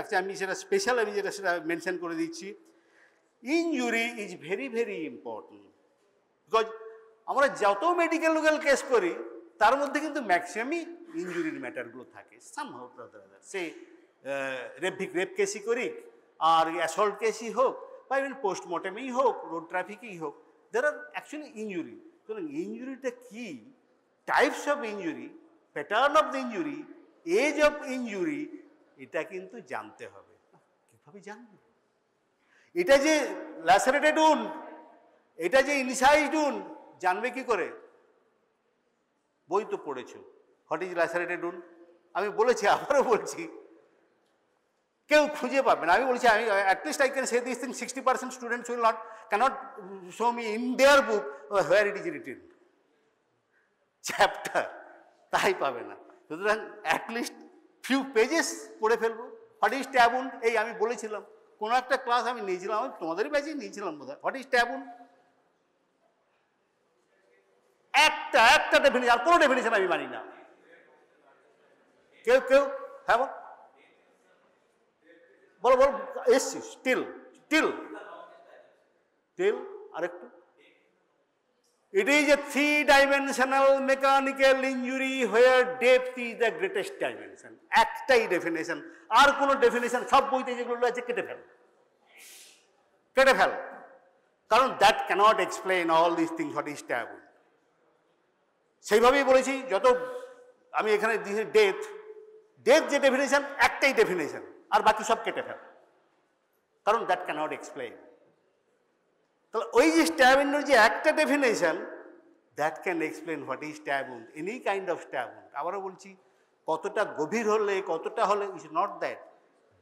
Speaker 1: আছে, আমি সেটা স্পেশাল, আমি যেটা সেটা মেনশন করে দিচ্ছি। Injury is very very important, because আমরা যত মেডিকেল কেস করি তার মধ্যে কিন্তু ম্যাক্সিমামই ইনজুরির ম্যাটারগুলো থাকে, সামহাউ আদার। সে রেপ কেসই করি, আর অ্যাসল্ট কেসই হোক, বা ইভেন পোস্টমর্টেমেই হোক, রোড ট্রাফিকেই হোক, দের আর অ্যাকচুয়ালি ইনজুরি। সুতরাং ইনজুরিটা কী, types of injury, pattern of the injury, age of injury, এটা কিন্তু জানতে হবে। কীভাবে জানবে? এটা যে ল্যাসারেটেড উন্ড, এটা যে ইনসাইড উন্ড, জানবে কি করে? বই তো পড়েছো, হোয়াট ইজ ল্যাসারেটেড উন্ড, আমি বলেছি, আবারও বলছি, কেউ খুঁজে পাবে না। আমি বলছি, আমি at least I can say this thing, 60% students will not can't show me in their book where it is written chapter, তাই পাবে না। সুতরাং অ্যাটলিস্ট ফিউ পেজেস পড়ে ফেলবো। হোয়াট ইজ ট্যাবুন, এই আমি বলেছিলাম, কোনো একটা ক্লাস আমি নিয়েছিলাম, আমি তোমাদেরই ব্যাচে নিয়েছিলাম বোধ হয়। হোয়াট ইজ ট্যাবুন, একটা ডেফিনেশন, আর কোনো ডেফিনেশন আমি মানি না। কেউ হ্যাঁ বলো বলো, এসছি। স্টিল আরেকটু, it is a three-dimensional mechanical injury where depth is the greatest dimension. একটাই ডেফিনেশন, আর কোনো ডেফিনেশন সব বইতে যেগুলো আছে কেটে ফেল, কারণ that can't explain all this things what is taboo. সেইভাবেই বলেছি, যত আমি এখানে দিয়েছি ডেথ যে ডেফিনেশন, একটাই ডেফিনেশন, আর বাকি সব কেটে ফেল, কারণ দ্যাট ক্যানট এক্সপ্লেন। তাহলে ওই যে স্ট্যাবুন্ডের যে একটা definition, that can explain what is stab wound, any kind of stab wound. আবারও বলছি, কতটা গভীর হলে, কতটা হলে, is not that,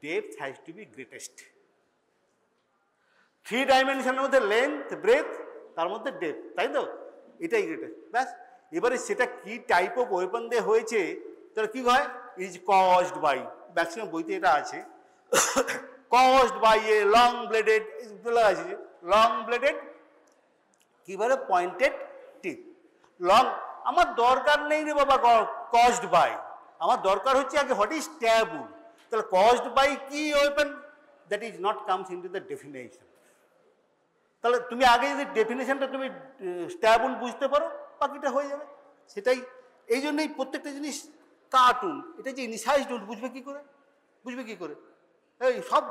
Speaker 1: depth has to be greatest. 3 ডাইমেনশনের মধ্যে লেন্থ, ব্রেথ, তার মধ্যে ডেপথ, তাই তো, এটাই গ্রেটেস্ট। ব্যাস, এবারে সেটা কি টাইপ অফ ওয়েপন দিয়ে হয়েছে, তাহলে কি হয়, ইজ কজড বাই, ম্যাক্সিমাম বইতে এটা আছে, caused by a long bladed কিভাবে পয়েন্টেড টিপ। লং আমার দরকার নেই রে বাবা caused by, আমার দরকার হচ্ছে আগে হোয়াট ইজ ট্যাবু। তাহলে caused by কি weapon, that is not comes into the definition. তাহলে তুমি আগে যদি ডেফিনেশনটা তুমি ট্যাবুন বুঝতে পারো, বাকিটা হয়ে যাবে। সেটাই, এই জন্যই প্রত্যেকটা জিনিস কার্টুন, এটা যে ইনিশাইজড বুঝবে কি করে, এই সব।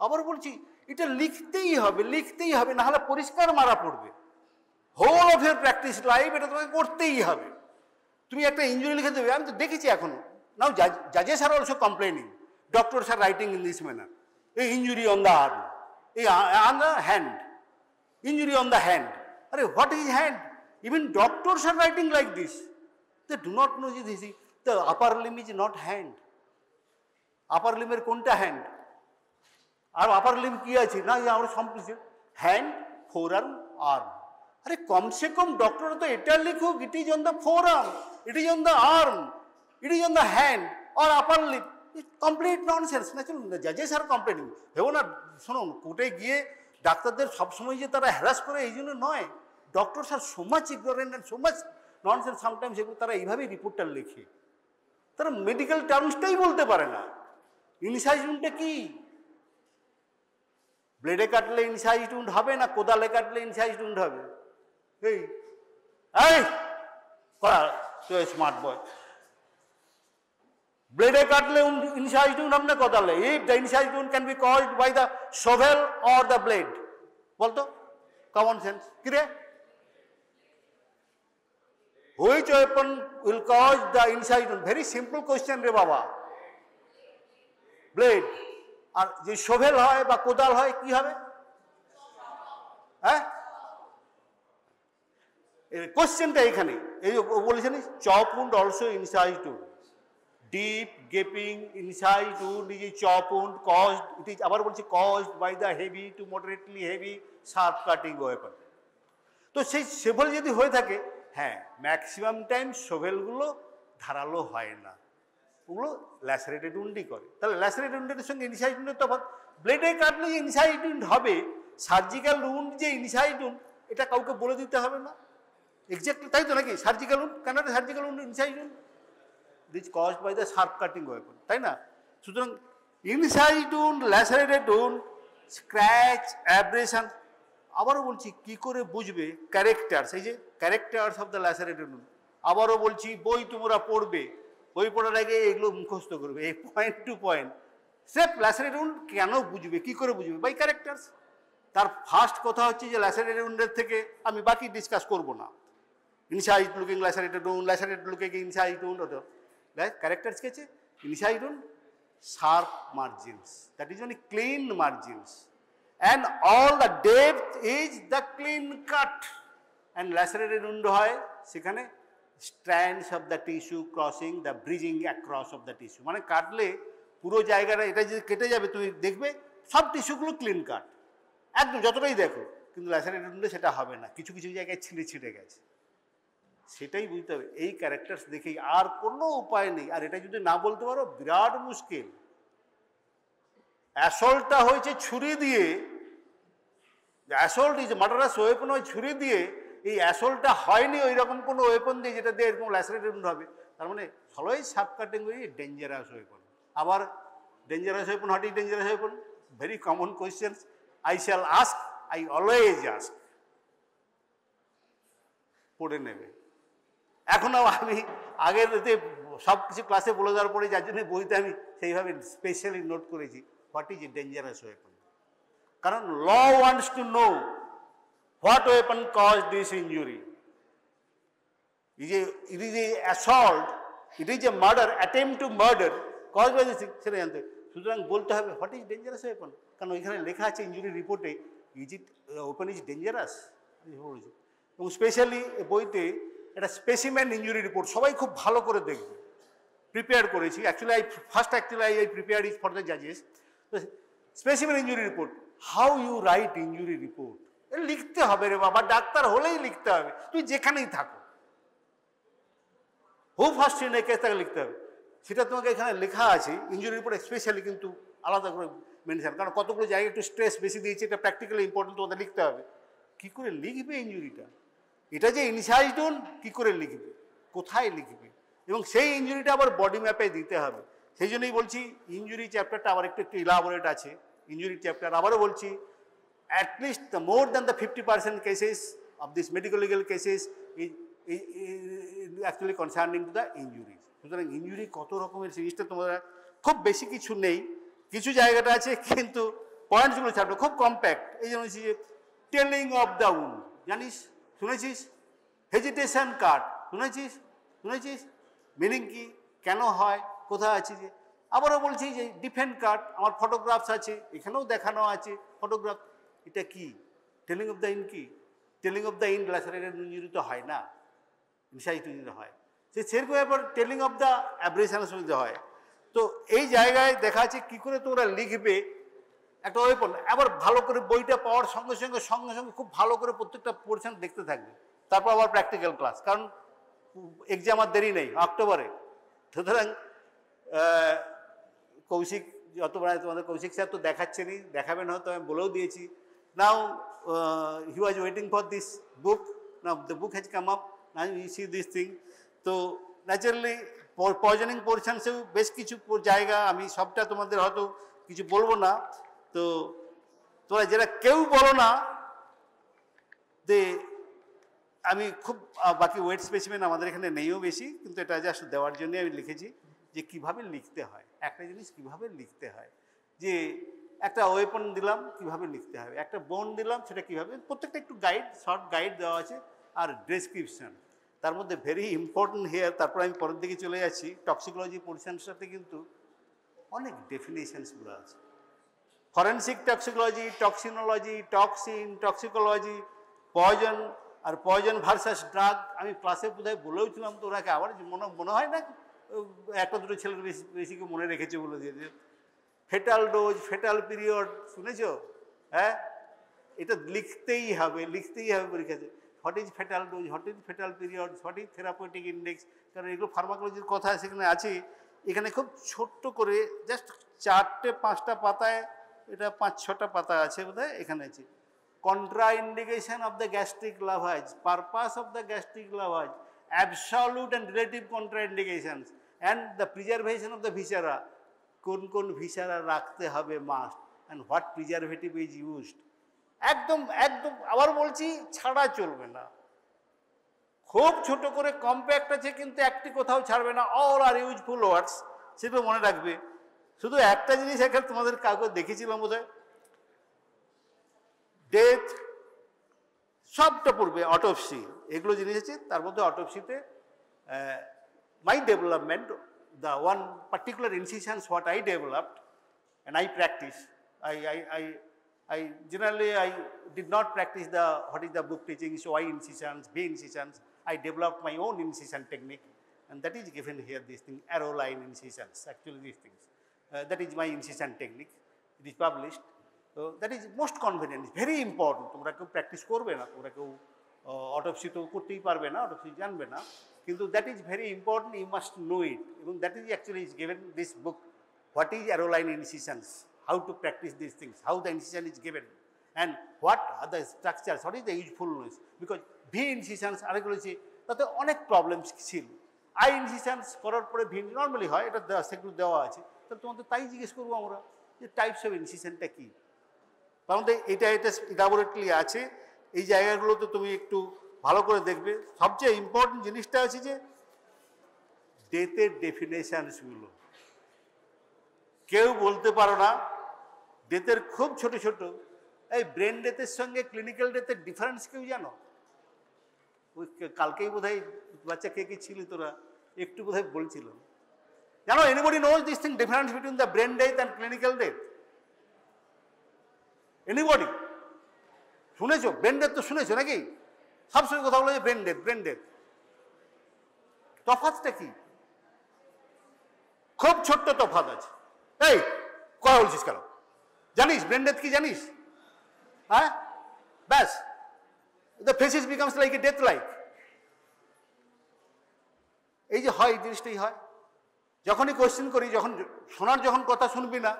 Speaker 1: আবার বলছি, এটা লিখতেই হবে, না হলে পরিষ্কার মারা পড়বে। Whole of your practice life এটা তোমাকে করতেই হবে। তুমি একটা ইঞ্জুরি লিখে দেবে, আমি তো দেখেছি এখনো, নাও জাজেস are also complaining, doctors are writing in this manner, এই ইঞ্জুরি অন দ্য আর্ম, এই on the hand, injury on the hand. আরে what is hand? Even doctors are writing like this, they do not know যে this the upper limb is not hand. Upper লিমের কোনটা hand? আর আপার Lim কি আছে না, আমরা সম্পূর্ণ হ্যান্ড, ফোর আর্ম। আরে কমসে কম ডক্টর তো এটা লিখুক, it is on the forearm, it is on the arm, it is on the hand or upper limb. Complete nonsense. না চলুন, জাজেস আর কমপ্লেনিং ভেবো না। শুনুন, কোর্টে গিয়ে ডাক্তারদের সবসময় যে তারা হ্যারাস করে এই জন্য নয়, doctors are so much ignorant and so much nonsense sometimes, এগুলো তারা এইভাবেই রিপোর্টটা লেখে, তারা মেডিকেল টার্মসটাই বলতে পারে না। ইনসাইজমেন্টটা কি? ব্লেডে কাটলে ইনসাইজড উন্ড হবে না কোদালে কাটলে ইনসাইজড উন্ড হবে? এই স্মার্ট বয়, ব্লেডে কাটলে ইনসাইজড উন্ড হবে না কোদালে? If the incised wound can be caused by the shovel or the blade, বলতো কমন সেন্স কি রে? Which weapon will cause the inside wound? Very simple question রে বাবা। ব্লেড। আর যে শোভেল হয় বা কোদাল হয় কি হবে? হ্যাঁ, কোশ্চেনটা এখানে এই বলেছেন, chop wound also incised wound, deep gaping incised wound is a chop wound caused, it is, আবার বলছি, caused by the heavy to moderately heavy sharp cutting weapon. তো সেই শোভেল যদি হয়ে থাকে, হ্যাঁ, ম্যাক্সিমাম টাইম শোভেলগুলো ধারালো হয় না, ওগুলো ল্যাসারেটেড উন্ডই করে। তাহলে ল্যাসারেটেড উন্ডের সঙ্গে ইনসাইড উন্ডের তফাৎ, ব্লেডে কাটলে যে ইনসাইড উন্ড হবে, সার্জিক্যাল উন্ড যে ইনসাইড উন্ড, এটা কাউকে বলে দিতে হবে না এক্স্যাক্টলি, তাই তো নাকি? সার্জিক্যাল উন্ড কেন, surgical wound incised wound is caused by the sharp cutting weapon, তাই না? সুতরাং incised wound, lacerated wound, scratch, abrasion. আবারও বলছি, কি করে বুঝবে ক্যারেক্টার্স, এই যে characters of the lacerated wound. আবারও বলছি, বই তোমরা পড়বে, বই পড়ার আগে এগুলো মুখস্থ করবে, এই point to point. Safe lacerated wound কেন বুঝবে, কি করে বুঝবে? By characters. তার ফার্স্ট কথা হচ্ছে যে ল্যাসারেটেড উন্ডের থেকে আমি বাকি ডিসকাস করব না, incised looking lacerated wound, lacerated looking incised wound, characters কি আছে? Incised wound sharp margins, that is only clean margins, and all the depth is the clean cut, and lacerated wound হয় সেখানে strands of the tissue crossing the bridging across of the tissue, মানে কাটলে পুরো জায়গাটা এটা যদি কেটে যাবে তুমি দেখবে সব টিস্যুগুলো ক্লিন কাট একদম যতটাই দেখো, কিন্তু ল্যাসারেটেড হলে সেটা হবে না, কিছু কিছু জায়গায় ছিঁড়ে গেছে। সেটাই বুঝতে হবে, এই ক্যারেক্টার্স দেখেই আর কোনো উপায় নেই। আর এটা যদি না বলতে পারো বিরাট মুশকিল। অ্যাসল্টটা হয়েছে ছুরি দিয়ে, অ্যাসল্ট ইজ মার্ডারাস ওয়েপন হয় ছুরি দিয়ে, এই অ্যাসল্টটা হয়নি ওই রকম কোনো ওয়েপন দিয়ে যেটা দিয়ে এরকম ল্যাসারেটেড হবে। তার মানে always subcategory dangerous weapon. আবার dangerous weapon, what is dangerous weapon? Very common questions I shall ask, I always ask, পড়ে নেবে। এখনও আমি আগের সব কিছু ক্লাসে বলে দেওয়ার পরে যার জন্য বইতে আমি সেইভাবে স্পেশালি নোট করেছি what is a dangerous weapon, কারণ law wants to know what weapon cause this injury. It is a assault, it is a murder, attempt to murder caused by this, সেটা জানতে। সুতরাং বলতে হবে হোয়াট ইজ ডেঞ্জারাস ওয়েপন, কারণ ওইখানে লেখা আছে ইঞ্জুরি রিপোর্টে ওয়েপন ইজ ডেঞ্জারাস। এবং স্পেশালি বইতে একটা স্পেসিম্যান ইঞ্জুরি রিপোর্ট সবাই খুব ভালো করে দেখবে, প্রিপেয়ার করেছি। Actually I prepare is for the জাজেস। তো specimen injury report, how you write injury report, লিখতে হবে রে বাবা, ডাক্তার হলেই লিখতে হবে, তুই যেখানেই থাকো, হু ফার্স্ট ইন এ কেস তাকে লিখতে হবে। সেটা তোমাকে এখানে লেখা আছে ইঞ্জুরি রিপোর্ট স্পেশালি, কিন্তু আলাদা করে মেনশন, কারণ কতগুলো জায়গায় একটু স্ট্রেস বেশি দিয়েছে, এটা প্র্যাকটিক্যালি ইম্পর্টেন্ট, তোমাদের লিখতে হবে। কী করে লিখবে ইঞ্জুরিটা, এটা যে ইনসাইডন কী করে লিখবে, কোথায় লিখবে, এবং সেই ইঞ্জুরিটা আবার বডি ম্যাপে দিতে হবে। সেই জন্যই বলছি ইঞ্জুরি চ্যাপ্টারটা আবার একটু ইলাবোরেট আছে। ইঞ্জুরি চ্যাপ্টার আবারও বলছি, at least the more than the 50% cases of this medico legal cases is actually concerning to the injury. সুতরাং ইঞ্জুরি কত রকমের জিনিসটা তোমরা খুব বেশি কিছু নেই, কিছু জায়গাটা আছে, কিন্তু পয়েন্টসগুলো ছাড়বে খুব কম্প্যাক্ট। এই জন্য বলছি যে টেলিং অফ দ্য উন্ড, জানিস, শুনেছিস? হেজিটেশন কাট, শুনেছিস? মিনিং কি, কেন হয়, কোথায় আছে? যে আবারও বলছি যে ডিফেন্ড কাট, আমার ফটোগ্রাফস আছে, এখানেও দেখানো আছে ফটোগ্রাফ। এটা কি টেলিং অফ দ্য ইন? কি tailing of the in lacerated injury তো হয় না, ইনসাইড ইঞ্জুরি হয়। সেরকম ব্যাপার টেলিং অফ দ্য অ্যাব্রেশনস হয়। তো এই জায়গায় দেখা আছে কী করে তোমরা লিখবে একটা ওয়েপন। আবার ভালো করে বইটা পাওয়ার সঙ্গে সঙ্গে খুব ভালো করে প্রত্যেকটা পোর্শন দেখতে থাকবে, তারপর আবার প্র্যাকটিক্যাল ক্লাস, কারণ এক্সাম আর দেরি নেই, অক্টোবরে। সুতরাং কৌশিক যতবার তোমাদের কৌশিক স্যার তো দেখাচ্ছেনই, দেখাবেন হয়তো, আমি বলেও দিয়েছি। Now he was waiting for this book, now the book has come up, now you see this thing. তো ন্যাচারালি পয়জনিং পোর্শনসেও বেশ কিছু জায়গা, আমি সবটা তোমাদের হয়তো কিছু বলবো না। তো তোমরা যারা কেউ বলো না যে আমি খুব, বাকি ওয়েট স্পেসিমেন আমাদের এখানে নেইও বেশি, কিন্তু এটা জাস্ট দেওয়ার জন্যই আমি লিখেছি যে কীভাবে লিখতে হয় একটা জিনিস, কীভাবে লিখতে হয়, যে একটা ওয়েপন দিলাম কীভাবে লিখতে হবে, একটা বোন দিলাম সেটা কীভাবে, প্রত্যেকটা একটু গাইড, শর্ট গাইড দেওয়া আছে, আর ডেসক্রিপশন তার মধ্যে ভেরি ইম্পর্টেন্ট হেয়ার। তারপর আমি পরের দিকে চলে যাচ্ছি, টক্সিকোলজি পোর্শনটাতে কিন্তু অনেক ডেফিনেশনসগুলো আছে। Forensic toxicology, toxinology, toxin, toxicology, poison, আর পয়জন ভার্সাস ড্রাগ। আমি ক্লাসে বোধহয় বলেওছিলাম, তো ওনাকে আবার মনে হয় না একটা দুটো ছেলের বেশি কেউ মনে রেখেছে বলে দিয়েছে। ফেটাল ডোজ, ফেটাল পিরিয়ড, শুনেছ? হ্যাঁ, এটা লিখতেই হবে পরীক্ষাতে। What is fatal dose, what is fatal period, what is therapeutic index, কারণ এগুলো ফার্মাকোলজির কথা সেখানে আছে। এখানে খুব ছোট্ট করে জাস্ট 4-5টা পাতায়, এটা 5-6টা পাতা আছে বোধহয়, এখানে আছে contraindication of the gastric lavage, purpose of the gastric lavage, absolute and relative contraindications, and the preservation of the viscera, কোন ভিসারা রাখতে হবে must, and what preservative is used। একদম আবার বলছি, ছাড়া চলবে না। খুব ছোট করে কম্প্যাক্ট আছে, কিন্তু একটি কোথাও ছাড়বে না, অল আর ইউজফুল ওয়ার্ডস, সেটা মনে রাখবে। শুধু একটা জিনিস এখানে তোমাদের কাগজ দেখেছিলাম বোধহয়, ডেথ সবটা পড়বে, অটোপসি, এগুলো জিনিস আছে। তার মধ্যে অটোপসিতে মাই development, the one particular incisions what I developed and I practice, I generally I did not practice the what is the book teaching, so I incisions, B incisions, I developed my own incision technique, and that is given here, this thing, arrow line incisions, actually these things. That is my incision technique. It is published. So that is most convenient, very important. তোমরা কেউ practice করবে না, তোমরা কেউ autopsy তো করতেই পারবে না, অটোপসি জানবে না, কিন্তু that is very important, you must know it, এবং that is actually is given this book, what is arrow line incisions, how to practice these things, how the incision is given, and what are the structures, what is the usefulness, because V incisions আরেকগুলো হচ্ছে তাতে অনেক problems ছিল। I ইনসিশনস করার পরে V normally হয়, এটা সেগুলো দেওয়া আছে, তাহলে তোমাদের তাই জিজ্ঞেস করবো আমরা যে টাইপস অফ ইনসিশনটা কী, কারণ এটা ইলাবোরেটলি আছে, এই জায়গাগুলোতে তুমি একটু ভালো করে দেখবে। সবচেয়ে ইম্পর্টেন্ট জিনিসটা আছে যে ডেথের ডেফিনেশনসগুলো কেউ বলতে পারো না, ডেথের খুব ছোট ছোট, এই ব্রেন ডেথের সঙ্গে ক্লিনিক্যাল ডেথের ডিফারেন্স কেউ জানো? ওই কালকেই বোধহয় বাচ্চা কে কে ছিলি তোরা, একটু বোধহয় বলছিল, জানো anybody knows this thing, difference between the brain death and clinical death? Anybody শুনেছো? ব্রেন ডেথ তো শুনেছো নাকি? সবসময় কথা বলো যে ব্রেন ডেথ, ব্রেন ডেথ। তফাৎটা কি? খুব ছোট্ট তফাৎ আছে। এই কথা বলছিস কেন? জানিস ব্রেন ডেথ কি জানিস? হ্যাঁ, ব্যাস, দ্য ফেসিস becomes like a death like. এই যে হয়, এই জিনিসটাই হয়। যখনই কোয়েশ্চেন করি, যখন শোনার যখন কথা শুনবি না,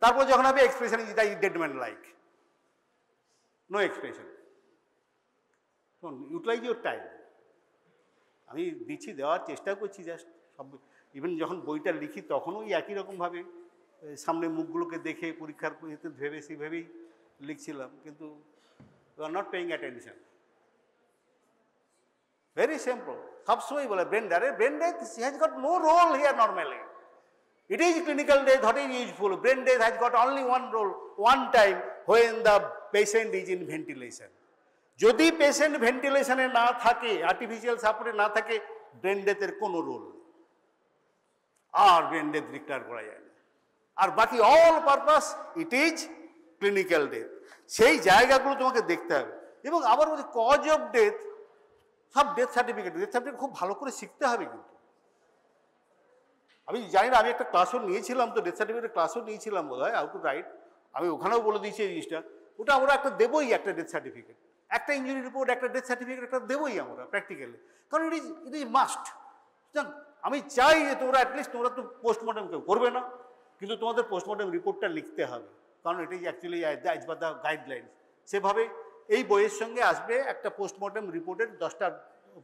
Speaker 1: তারপর যখন হবে expression is the dead man like, no expression. Utilize your time. আমি দিচ্ছি, দেওয়ার চেষ্টা করছি, জাস্ট সব ইভেন যখন বইটা লিখি তখনও ওই একই রকমভাবে সামনে মুখগুলোকে দেখে পরীক্ষার ভেবে সেভাবেই লিখছিলাম, কিন্তু you are not paying attention. Very simple. সবসময় বলে brain death, brain death has got no role here normally. It is clinical death, what is useful. Brain death has got only one role, one time, when the patient is in ventilation. যদি patient ভেন্টিলেশনে না থাকে, artificial সাপোর্টে না থাকে, brain ডেথের কোনো role নেই, আর brain death recover করা যায় না। আর বাকি all purpose it is clinical death. সেই জায়গাগুলো তোমাকে দেখতে হবে। এবং আবার বলছি কজ অফ ডেথ, সব ডেথ সার্টিফিকেট খুব ভালো করে শিখতে হবে। কিন্তু আমি জানি না, আমি একটা ক্লাসও নিয়েছিলাম, তো ডেথ সার্টিফিকেটের ক্লাসও নিয়েছিলাম বোধ হয়, হাউ টু রাইট। আমি ওখানেও বলে দিয়েছি এই জিনিসটা, ওটা আমরা একটা দেবই, একটা ডেথ সার্টিফিকেট, একটা ইঞ্জুরি রিপোর্ট, একটা ডেথ সার্টিফিকেট একটা দেবই আমরা প্র্যাকটিক্যালি, কারণ ইট ইজ মাস্ট। আমি চাই যে তোমরা অ্যাটলিস্ট, তোমরা তো পোস্টমর্টম কেউ করবে না, কিন্তু তোমাদের পোস্টমর্টম রিপোর্টটা লিখতে হবে, কারণ এটাই actually as per the guidelines. সেভাবে এই বইয়ের সঙ্গে আসবে একটা পোস্টমর্টম রিপোর্টের 10টা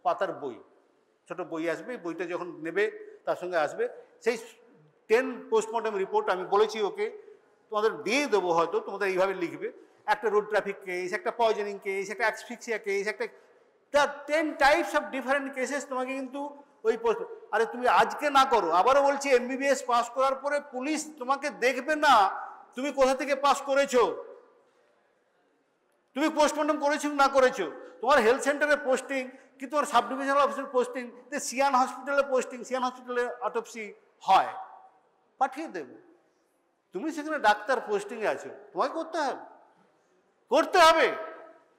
Speaker 1: পাতার বই, ছোট বই আসবে। বইটা যখন নেবে তার সঙ্গে আসবে সেই 10 পোস্টমর্টম রিপোর্ট। আমি বলেছি ওকে তোমাদের দিয়ে দেবো, হয়তো তোমাদের এইভাবে লিখবে, একটা রোড ট্রাফিক কেস, একটা পয়জনিং কেস, একটা অ্যাসফিক্সিয়া কেস, একটা 10 টাইপস অফ ডিফারেন্ট কেসেস তোমাকে কিন্তু ওই পোস্ট। আরে তুমি আজকে না করো, আবারও বলছি, MBBS পাস করার পরে পুলিশ তোমাকে দেখবে না তুমি কোথা থেকে পাস করেছো, তুমি পোস্টমর্টম করেছো না করেছো। তোমার হেলথ সেন্টারে পোস্টিং কি তোমার সাব ডিভিশনাল অফিসের পোস্টিং, সিয়ান হসপিটালে পোস্টিং, সিয়ান হসপিটালে অটোপসি হয়, পাঠিয়ে দেবে। তুমি সেখানে ডাক্তার পোস্টিংয়ে আছো, তোমাকে করতে হবে, করতে হবে,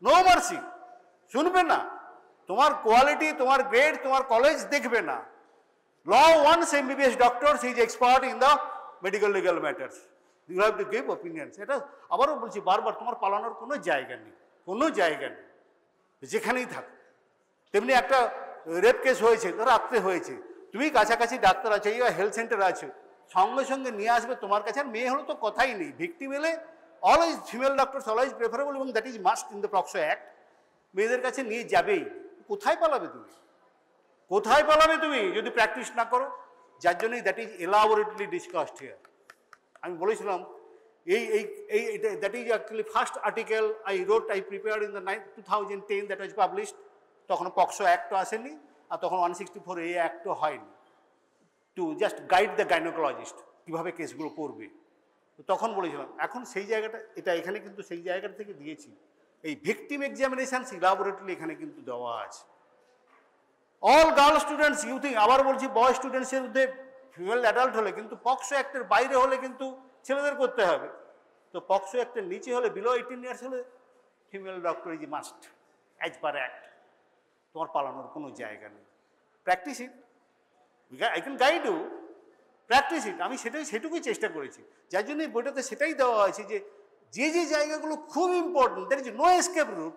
Speaker 1: নো মার্সি। শুনবে না, তোমার কোয়ালিটি, তোমার গ্রেড, তোমার কলেজ দেখবে না। Law wants MBBS doctors is expert in the medical legal matters, you have to give opinions. এটা আবারও বলছি বারবার, তোমার পালানোর কোনো জায়গা নেই, কোনো জায়গা নেই, যেখানেই থাকো। তেমনি একটা রেপ কেস হয়েছে, রাত্রে হয়েছে, তুমি কাছাকাছি ডাক্তার আছে, হেলথ সেন্টার আছে, সঙ্গে সঙ্গে নিয়ে আসবে তোমার কাছে। আর মেয়ে হলো তো কথাই নেই, ভিকটিম এলে always female doctors always preferable, এবং that is must in the POCSO act. মেয়েদের কাছে নিয়ে যাবেই। কোথায় পালাবে তুমি, কোথায় পালাবে তুমি যদি প্র্যাকটিস না করো? যার জন্যই that is elaborately discussed here. আমি বলেছিলাম that is actually first article I wrote, I prepared in the 2010, that was published. তখন পক্সো অ্যাক্টও আসেনি, আর তখন 164A অ্যাক্টও হয়নি, to just guide the gynaecologist কীভাবে কেসগুলো করবে। তো তখন বলেছিলাম, এখন সেই জায়গাটা, এটা এখানে কিন্তু সেই জায়গাটা থেকে দিয়েছি। এই ভিকটিম এক্সামিনেশন ইলাবোরেটলি এখানে কিন্তু দেওয়া আছে। অল গার্ল স্টুডেন্টস, ইউথিং, আবার বলছি বয় স্টুডেন্টসের মধ্যে, ফিমেল অ্যাডাল্ট হলে কিন্তু, পক্সো অ্যাক্টের বাইরে হলে কিন্তু ছেলেদের করতে হবে। তো পক্সো অ্যাক্টের নিচে হলে, বিলো 18 ইয়ার্স হলে, female doctor is must as per act. তোমার পালানোর কোনো জায়গা নেই। Practice it, I can guide you, practice it. আমি সেটুকুই চেষ্টা করেছি, যার জন্য বইটাতে সেটাই দেওয়া হয়েছে যে যে জায়গাগুলো খুব important, that is no escape route,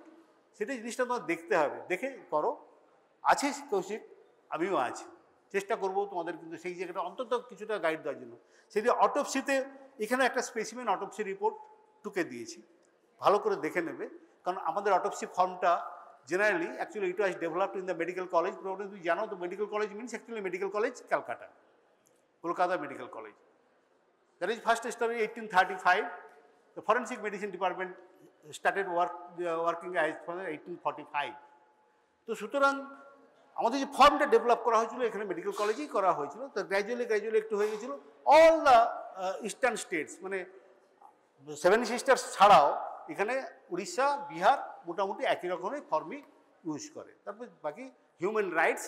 Speaker 1: সেটা জিনিসটা তোমার দেখতে হবে, দেখে করো। আছে কৌশিক, আমিও আছি, চেষ্টা করবো তোমাদের কিন্তু সেই জায়গাটা অন্তত কিছুটা গাইড দেওয়ার জন্য। সেটি অটোপসিতে এখানে একটা স্পেসিমেন অটোপসি রিপোর্ট টুকে দিয়েছি, ভালো করে দেখে নেবে। কারণ আমাদের অটোপসি ফর্মটা generally actually it was developed in the medical college. Problem তুমি জানো তো, medical college means actually medical college Calcutta, Kolkata medical college. That is first established 1835. The forensic medicine department started working as from 1845. তো সুতরাং আমাদের যে ফর্মটা develop করা হয়েছিল এখানে মেডিকেল কলেজেই করা হয়েছিল। তো গ্র্যাজুয়ালি একটু হয়ে গেছিলো। অল দ্য ইস্টার্ন স্টেটস মানে 7 সিস্টার্স ছাড়াও এখানে উড়িষ্যা, বিহার মোটামুটি একই রকমের ফর্মই ইউজ করে। তারপর বাকি human rights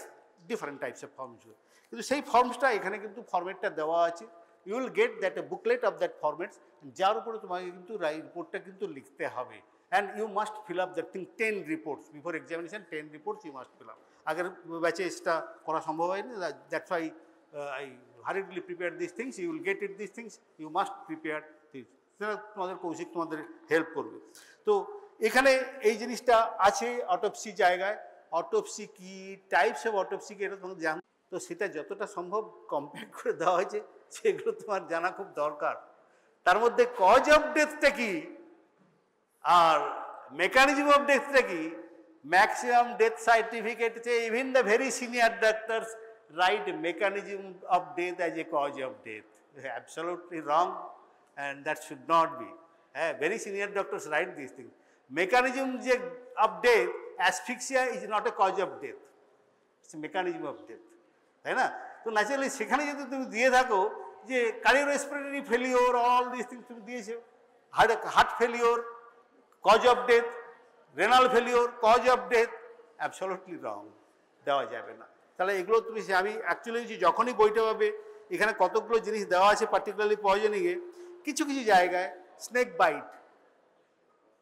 Speaker 1: different types of forms. কিন্তু সেই ফর্মসটা এখানে কিন্তু ফর্মেটটা দেওয়া আছে। You will get that a booklet of that formats, যার উপরে তোমাকে কিন্তু রিপোর্টটা কিন্তু লিখতে হবে। And you must fill up the 10 reports before examination. 10 reports you must fill up. আগের ব্যাচে এটা করা সম্ভব হয়নি, that's why I hurriedly prepare this things. You will get it this things, you must prepare this. সেটা তোমাদের কৌশিক তোমাদের help করবে। তো এখানে এই জিনিসটা আছে অটোপসি জায়গায়। অটোপসি কি, টাইপস অফ অটোপসি কি, এটা তোমাদের জানো। তো সেটা যতটা সম্ভব কম্প্যাক্ট করে দেওয়া হয়েছে, সেগুলো তোমার জানা খুব দরকার। তার মধ্যে কজ অফ ডেথটা কি আর মেকানিজম অফ ডেথটা কি, maximum death certificate even the very senior doctors write mechanism of death as a cause of death. Absolutely wrong, and that should not be. Very senior doctors write these things. Mechanism of death, asphyxia is not a cause of death. It's a mechanism of death. তাই না? তো naturally সেখানে যদি তুমি দিয়ে থাকো যে cardiorespiratory failure, all this things তুমি দিয়েছো, heart failure cause of death, renal failure cause of death, absolutely wrong, দেওয়া যাবে না। তাহলে এগুলো তুমি, আমি অ্যাকচুয়ালি যখনই বইটা পাবে এখানে কতগুলো জিনিস দেওয়া আছে, পার্টিকুলারলি পয়জনিংয়ে। কিছু জায়গায় স্নেক বাইট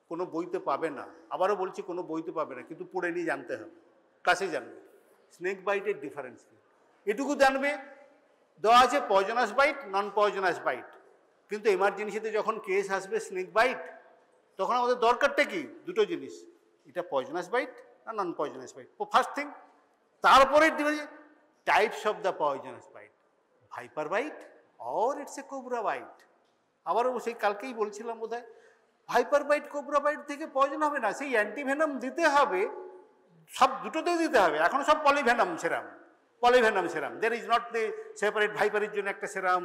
Speaker 1: কোনো বইতে পাবে না, আবারও বলছি কোনো বইতে পাবে না, কিন্তু পড়ে নিয়ে জানতে হবে, ক্লাসে জানবে স্নেক বাইটের ডিফারেন্স কী। এটুকু জানবে দেওয়া আছে পয়জনাস বাইট, নন পয়জনাস বাইট। কিন্তু এমার্জেন্সিতে যখন কেস আসবে স্নেক বাইট, তখন আমাদের দরকারটা কি, দুটো জিনিস, এটা পয়জনাস বাইট না non poisonous bite, first thing. তারপরে types of the poisonous bite, viper bite or it's a cobra bite. আবারও সেই কালকেই বলছিলাম বোধহয়, ভাইপার বাইট কোবরা বাইট থেকে পয়জন হবে না, সেই অ্যান্টিভেনাম দিতে হবে, সব দুটোতেই দিতে হবে। এখন সব polyvenom serum, there is not the separate ভাইপারের জন্য একটা সেরাম,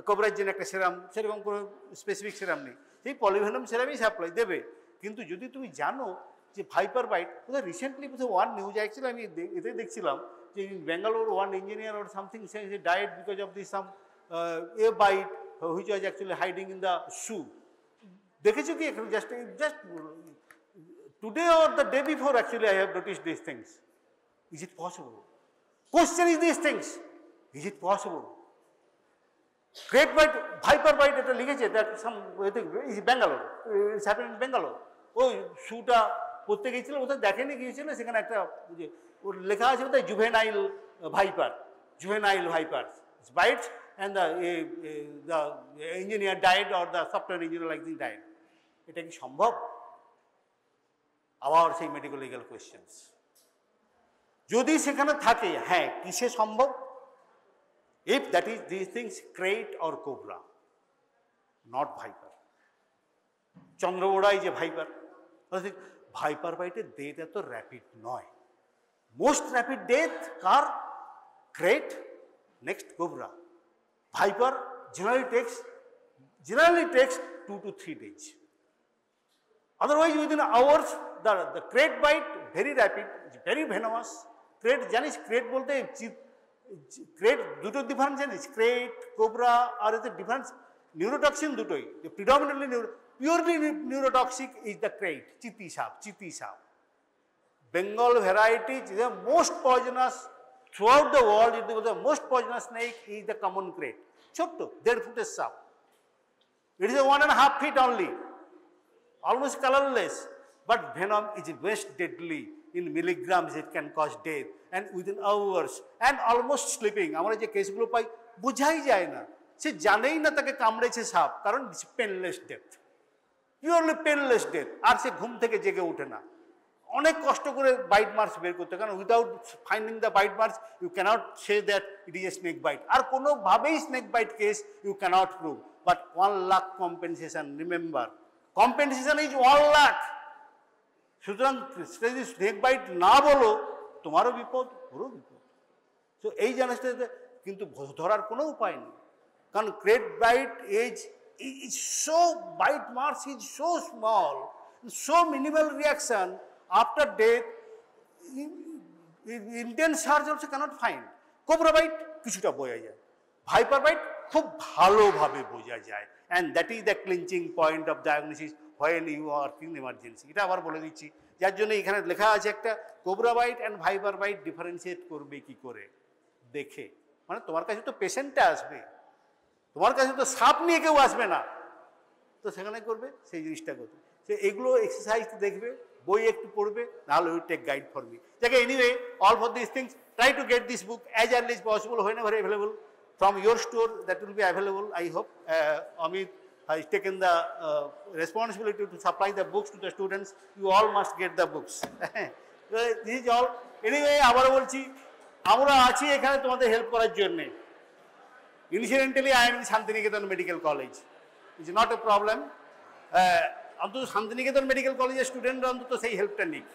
Speaker 1: কোবরার জন্য একটা সেরাম, সেরকম কোনো স্পেসিফিক সেরাম নেই। সেই পলিভেনাম সেরামই সাপ্লাই দেবে। কিন্তু যদি তুমি জানো যে ভাইপার বাইট, বোধহয় রিসেন্টলি বোধহয় ওয়ান নিউজ, অ্যাকচুয়ালি আমি এতে দেখছিলাম যে in Bangalore one engineer or something died because of this some a bite which was actually hiding in the shoe. দেখেছো কি এখন, just today or the day before actually I have noticed these things. Is it possible? Question is these things. Is it possible? Great bite, viper bite, এটা লিখেছে, that some is Bangalore. It's happened in Bangalore. ওই শুটা পড়তে গিয়েছিল, ওটা দেখেনি গিয়েছিল, সেখানে একটা ওর লেখা আছে ওটা juvenile viper bites and the engineer died or the software engineer like this died. এটা কি সম্ভব? আবার সেই মেডিকেল লিগ্যাল কোয়েশ্চেন্স যদি সেখানে থাকে, হ্যাঁ কিসে সম্ভব? If that is this things krait or cobra, not viper. চন্দ্রবোড়াই যে ভাইপার বাইটের ডেথ এত র্যাপিড নয়। মোস্ট র্যাপিড ডেথ কার? Krait, next cobra. Viper generally takes 2 to 3 days. Otherwise, within hours, the crate bite very rapid, very venomous. Crate, জানিস crate বলতে crate দুটো difference জানিস, crate, cobra আর এতে ডিফারেন্স নিউরোটক্সিন দুটোই। Predominantly purely neurotoxic is the crate, চিতি সাপ। Bengal variety is the most poisonous. Throughout the world, the most poisonous snake is the common crate. Chotto, 1.5 foot sap. It is a 1.5 feet only, almost colorless, but venom is most deadly. in milligrams it can cause death, and within hours, and almost sleeping. আমরা যে কেসগুলো পাই বোঝাই যায় না, সে জানেই না তাকে কামড়েছে সাপ, কারণ painless death, purely painless death, আর সে ঘুম থেকে জেগে ওঠে না। অনেক কষ্ট করে বাইট মার্কস বের করতে, কারণ without finding the bite marks you cannot say that it is a snake bite, আর কোনোভাবেই snake bite case you cannot prove. But 1 lakh compensation, remember compensation is 1 lakh. সুতরাং যদি স্নেক বাইট না বলো তোমারও বিপদ, ওরও বিপদ। তো এই জিনিসটাতে কিন্তু ধরার কোনো উপায় নেই, কারণ krait bite is so bite marks is so small, so minimal reaction after death, intense search also cannot find. Cobra bite কিছুটা বোঝা যায়, ভাইপার বাইট খুব ভালোভাবে বোঝা যায়, and that is the clinching point of diagnosis when you are in emergency. এটা আবার বলে দিচ্ছি, যার জন্য এখানে লেখা আছে একটা cobra bite and viper bite differentiate করবে কি করে দেখে, মানে তোমার কাছে তো পেশেন্টটা আসবে, তোমার কাছে তো সাপ নিয়ে কেউ আসবে না, তো সেখানে করবে সেই জিনিসটা করবে। সে এগুলো এক্সারসাইজ দেখবে, বই একটু পড়বে, নাহলে will take guide for me. দেখে anyway, all for this things try to get this book as early as possible, whenever available from your store, that will be available. I hope Amit has taken the responsibility to supply the books to the students. You all must get the books. This is all. Anyway, আবারও বলছি, আমরা আছি এখানে তোমাদের help করার জন্যে। Incidentally, I am in Shantiniketan Medical College. It's not a problem. অন্তত Santiniketan medical কলেজের স্টুডেন্টরা অন্তত সেই হেল্পটা নিক।